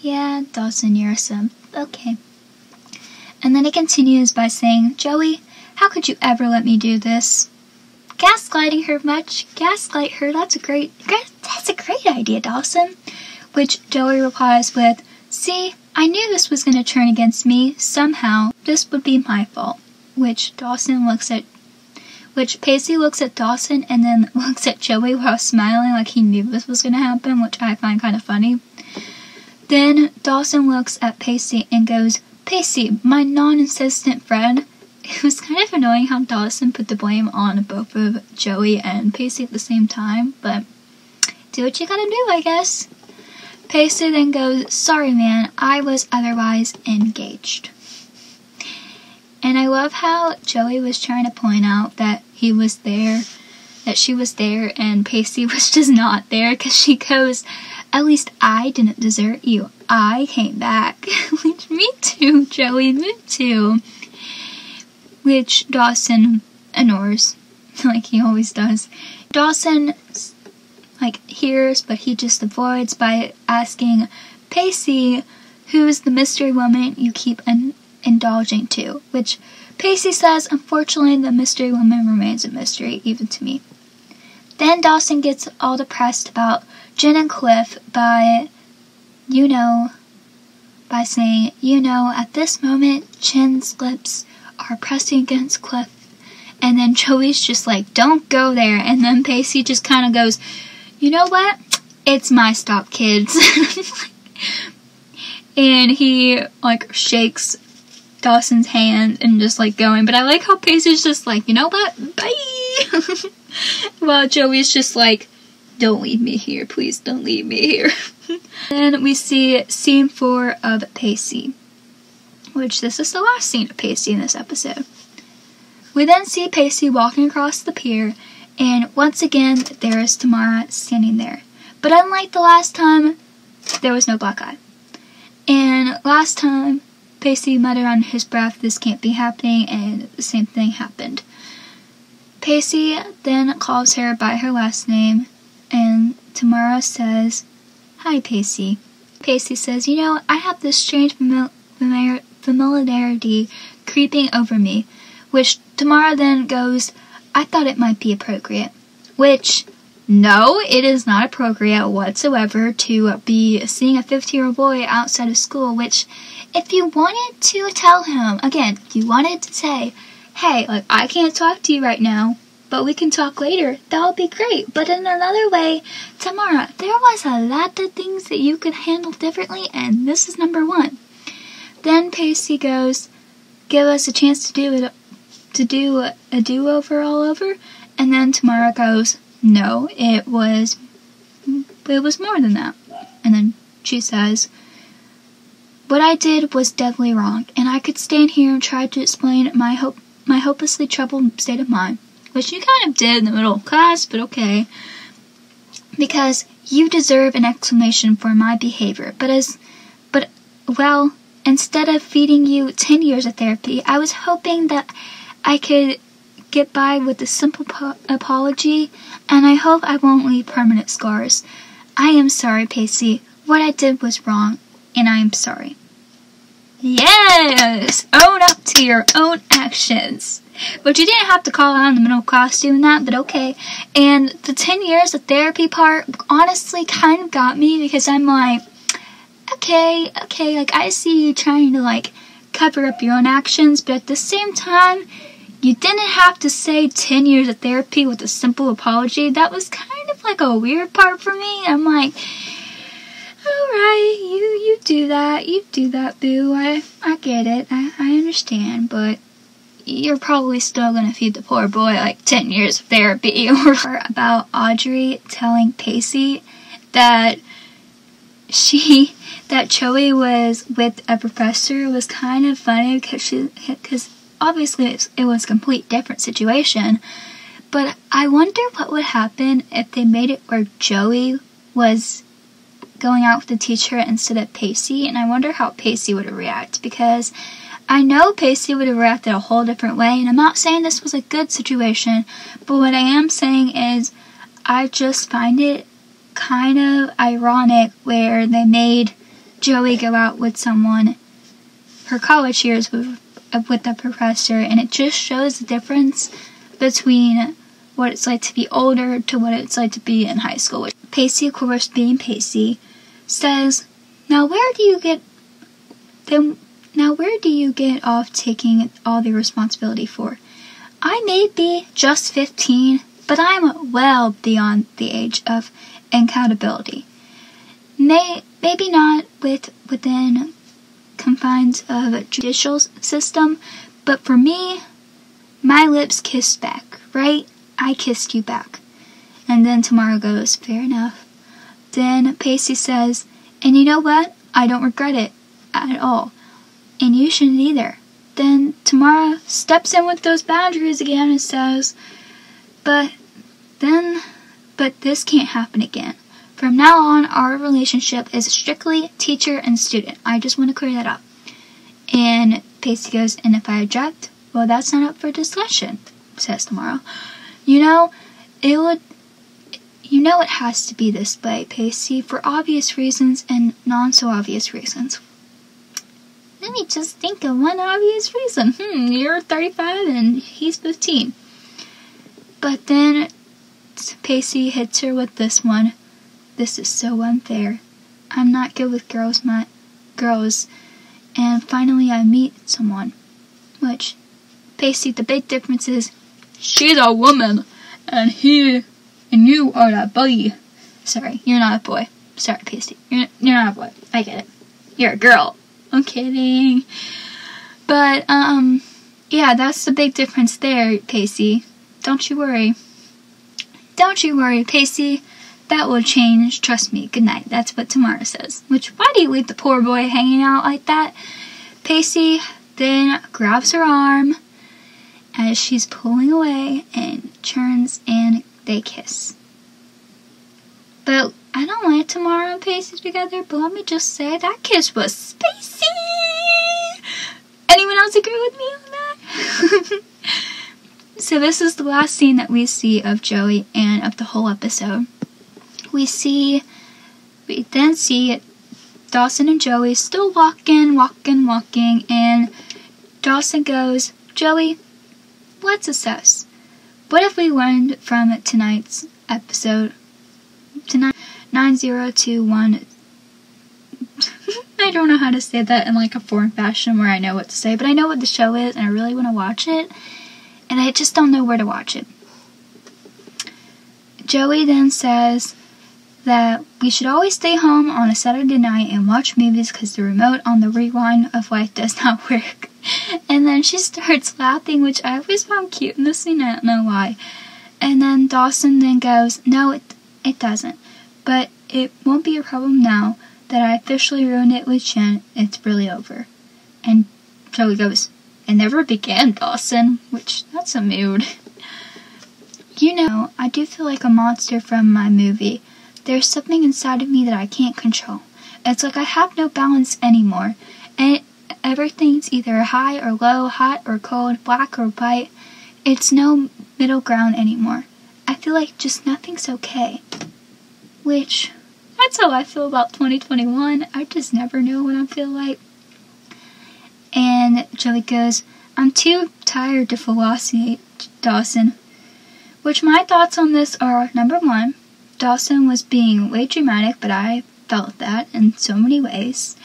yeah, Dawson, you're a simp. Okay. And then he continues by saying, Joey, how could you ever let me do this? Gaslighting her much? Gaslight her, that's a great idea, Dawson. Which Joey replies with, see, I knew this was going to turn against me, somehow. This would be my fault. Which Pacey looks at Dawson and then looks at Joey while smiling like he knew this was going to happen, which I find kind of funny. Then Dawson looks at Pacey and goes, Pacey, my non-insistent friend. It was kind of annoying how Dawson put the blame on both of Joey and Pacey at the same time, but do what you gotta do, I guess. Pacey then goes, sorry man, I was otherwise engaged. And I love how Joey was trying to point out that she was there, and Pacey was just not there, because she goes, at least I didn't desert you. I came back. Which, me too, Joey, me too. Which Dawson ignores, like he always does. Dawson, hears, but he just avoids by asking Pacey, who's the mystery woman you keep indulging to? Which Pacey says, unfortunately, the mystery woman remains a mystery, even to me. Then Dawson gets all depressed about Jen and Cliff by saying, at this moment, Jen's lips are pressing against Cliff. And then Joey's just like, don't go there. And then Pacey just kind of goes, you know what? It's my stop, kids. And he, shakes Dawson's hand and just, going. But I like how Pacey's just like, you know what? Bye! While Joey's just like, don't leave me here. Please don't leave me here. Then we see scene 4 of Pacey. Which, this is the last scene of Pacey in this episode. We then see Pacey walking across the pier, and once again, there is Tamara standing there. But unlike the last time, there was no black eye. And last time, Pacey muttered under his breath, this can't be happening, and the same thing happened. Pacey then calls her by her last name, and Tamara says, hi, Pacey. Pacey says, I have this strange familiarity creeping over me, which Tamara then goes, I thought it might be appropriate. Which, no, it is not appropriate whatsoever to be seeing a 15-year-old boy outside of school, which, if you wanted to tell him, again, if you wanted to say, hey, I can't talk to you right now, but we can talk later, that would be great. But in another way, Tamara, there was a lot of things that you could handle differently, and this is number 1. Then Pacey goes, give us a chance to do a do-over all over, and then Tamara goes, no, it was more than that. And then she says, what I did was deadly wrong, and I could stand here and try to explain my hopelessly troubled state of mind, which you kind of did in the middle of class, but okay, because you deserve an explanation for my behavior, instead of feeding you 10 years of therapy, I was hoping that I could get by with a simple apology, and I hope I won't leave permanent scars. I am sorry, Pacey. What I did was wrong, and I am sorry. Yes! Own up to your own actions. But you didn't have to call out in the middle of class doing that, but okay. And the 10 years of therapy part honestly kind of got me, because I'm like, okay, I see you trying to, cover up your own actions, but at the same time, you didn't have to say 10 years of therapy with a simple apology. That was kind of, a weird part for me. I'm like, alright, you do that, boo. I get it, I understand, but you're probably still gonna feed the poor boy like 10 years of therapy. Or about Audrey telling Pacey that Joey was with a professor was kind of funny because obviously it was a complete different situation. But I wonder what would happen if they made it where Joey was going out with the teacher instead of Pacey, and I wonder how Pacey would react, because I know Pacey would have reacted a whole different way, and I'm not saying this was a good situation, but what I am saying is I just find it kind of ironic where they made Joey go out with someone her college years with the professor, and it just shows the difference between what it's like to be older to what it's like to be in high school. Pacey, of course, being Pacey, says, Now where do you get off taking all the responsibility for? I may be just 15, but I'm well beyond the age of accountability. Maybe not within confines of a judicial system, but for me, my lips kissed back, right? I kissed you back. And then Tamara goes, fair enough. Then Pacey says, and you know what? I don't regret it at all. And you shouldn't either. Then Tamara steps in with those boundaries again and says, but this can't happen again. From now on, our relationship is strictly teacher and student. I just want to clear that up. And Pacey goes, and if I object, well, that's not up for discussion, says Tamara. It has to be this way, Pacey, for obvious reasons and non-so-obvious reasons. Let me just think of one obvious reason. You're 35 and he's 15. But then Pacey hits her with this one. This is so unfair. I'm not good with girls. And finally I meet someone. Which, Pacey, the big difference is, she's a woman, and you are a boy. Sorry, you're not a boy. Sorry, Pacey. You're not a boy. I get it. You're a girl. I'm kidding. But, yeah, that's the big difference there, Pacey. Don't you worry. Don't you worry, Pacey. That will change. Trust me. Good night. That's what Tamara says. Which, why do you leave the poor boy hanging out like that? Pacey then grabs her arm as she's pulling away and turns and they kiss. But I don't like Tamara and Pacey together, but let me just say that kiss was spacey. Anyone else agree with me on that? So this is the last scene that we see of Joey and of the whole episode. We then see Dawson and Joey still walking, and Dawson goes, Joey, let's assess. What have we learned from tonight's episode? 9021. I don't know how to say that in like a foreign fashion where I know what to say, but I know what the show is and I really want to watch it, and I just don't know where to watch it. Joey then says that we should always stay home on a Saturday night and watch movies because the remote on the rewind of life does not work. And then she starts laughing, which I always found cute in this scene, I don't know why. And then Dawson then goes, no, it doesn't. But it won't be a problem now that I officially ruined it with Jen. It's really over. And Joey goes, it never began, Dawson. Which, that's a mood. I do feel like a monster from my movie. There's something inside of me that I can't control. It's like I have no balance anymore. And everything's either high or low, hot or cold, black or white. It's no middle ground anymore. I feel like just nothing's okay. Which, that's how I feel about 2021. I just never know what I feel like. And Joey goes, I'm too tired to philosophize, Dawson. Which my thoughts on this are, number one, Dawson was being way dramatic, but I felt that in so many ways.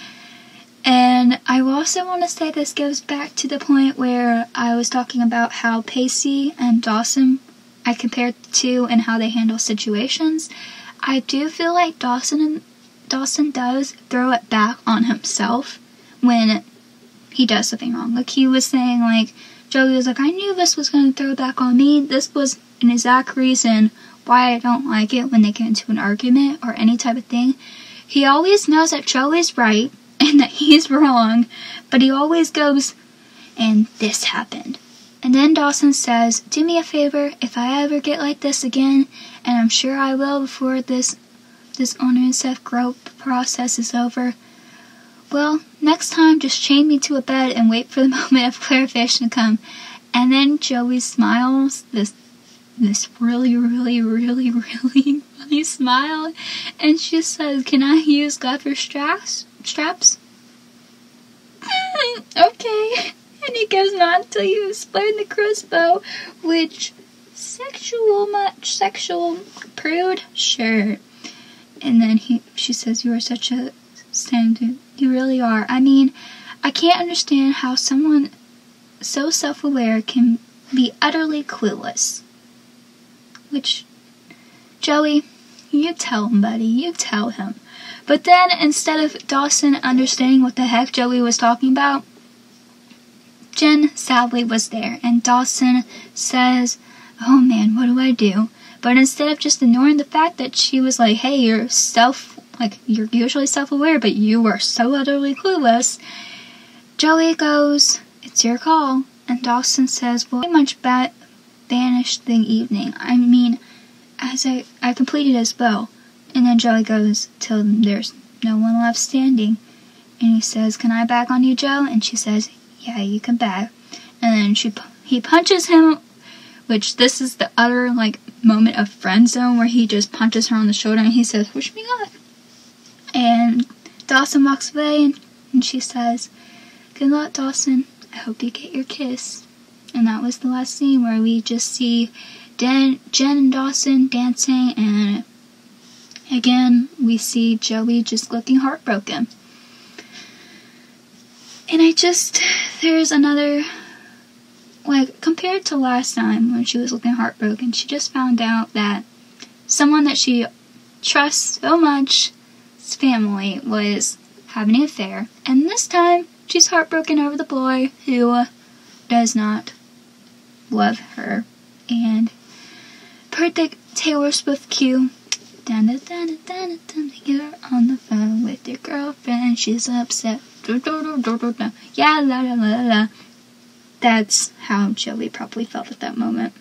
And I also want to say this goes back to the point where I was talking about how Pacey and Dawson, I compared the two and how they handle situations. I do feel like Dawson does throw it back on himself when he does something wrong. Like he was saying, like, Joey was like, I knew this was going to throw back on me. This was an exact reason why I don't like it when they get into an argument or any type of thing. He always knows that Joey's right and that he's wrong, but he always goes, and this happened. And then Dawson says, do me a favor, if I ever get like this again, and I'm sure I will before this honor and self growth process is over, well, next time just chain me to a bed and wait for the moment of clarification to come. And then Joey smiles, this really, really, really, really funny smile, and she says, can I use gaffer straps? Okay. And he goes on to use explain the crossbow, which sexual prude? Sure. And then she says, you are such a saint. You really are. I mean, I can't understand how someone so self-aware can be utterly clueless. Which, Joey, you tell him, buddy. You tell him. But then, instead of Dawson understanding what the heck Joey was talking about, Jen sadly was there, and Dawson says, oh man, what do I do? But instead of just ignoring the fact that she was like, hey, you're usually self-aware, but you were so utterly clueless, Joey goes, it's your call. And Dawson says, well, pretty much banished the evening. I mean, as I completed as well. And then Joey goes till there's no one left standing. And he says, can I back on you, Joe? And she says, yeah, you can back. And then he punches him, which this is the other, moment of friend zone where he just punches her on the shoulder and he says, wish me luck. And Dawson walks away and she says, good luck, Dawson. I hope you get your kiss. And that was the last scene where we just see Jen and Dawson dancing, and again, we see Joey just looking heartbroken. And there's another, compared to last time when she was looking heartbroken, she just found out that someone that she trusts so much, his family, was having an affair. And this time, she's heartbroken over the boy who does not love her. And per the Taylor Swift cue, you're on the phone with your girlfriend, she's upset. Yeah, la la la la. That's how Joey probably felt at that moment.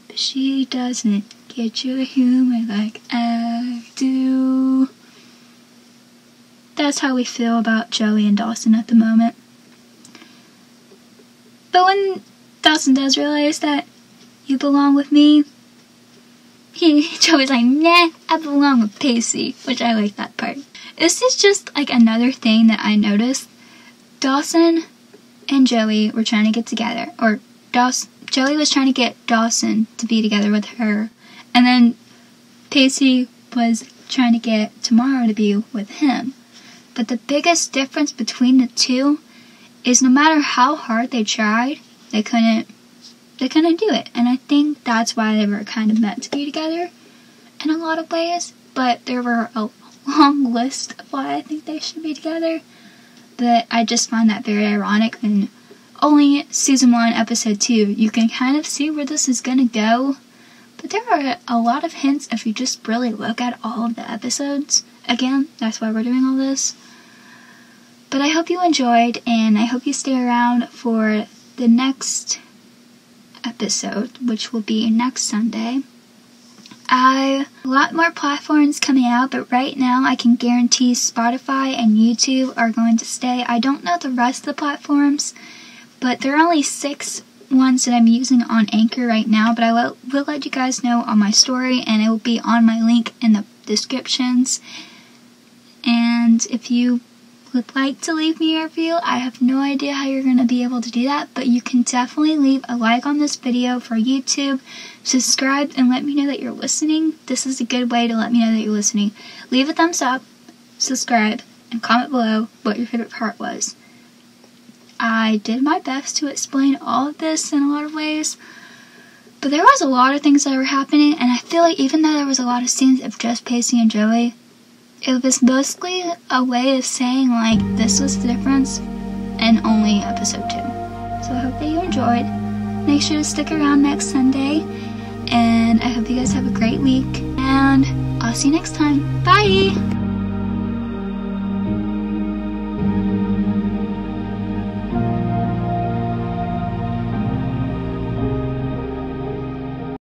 But she doesn't get your humor like I do. That's how we feel about Joey and Dawson at the moment. But when Dawson does realize that you belong with me, Joey's like, nah, I belong with Pacey, which I like that part. This is just another thing that I noticed. Dawson and Joey were trying to get together, or Joey was trying to get Dawson to be together with her, and then Pacey was trying to get Tamara to be with him. But the biggest difference between the two is no matter how hard they tried, they couldn't do it. And I think that's why they were kind of meant to be together in a lot of ways. But there were a long list of why I think they should be together. But I just find that very ironic. And only season 1, episode 2, you can kind of see where this is going to go. But there are a lot of hints if you just really look at all of the episodes. Again, that's why we're doing all this. But I hope you enjoyed, and I hope you stay around for the next episode, which will be next Sunday. A lot more platforms coming out, but right now I can guarantee Spotify and YouTube are going to stay. I don't know the rest of the platforms, but there are only 6 ones that I'm using on Anchor right now, but I will let you guys know on my story, and it will be on my link in the descriptions. And if you would like to leave me a review, I have no idea how you're going to be able to do that, but you can definitely leave a like on this video for YouTube, subscribe, and let me know that you're listening. This is a good way to let me know that you're listening. Leave a thumbs up, subscribe, and comment below what your favorite part was. I did my best to explain all of this in a lot of ways, but there was a lot of things that were happening, and I feel like even though there was a lot of scenes of just Pacey and Joey, it was mostly a way of saying, this was the difference, and only episode 2. So I hope hope that you enjoyed. Make sure to stick around next Sunday, and I hope you guys have a great week, and I'll see you next time. Bye!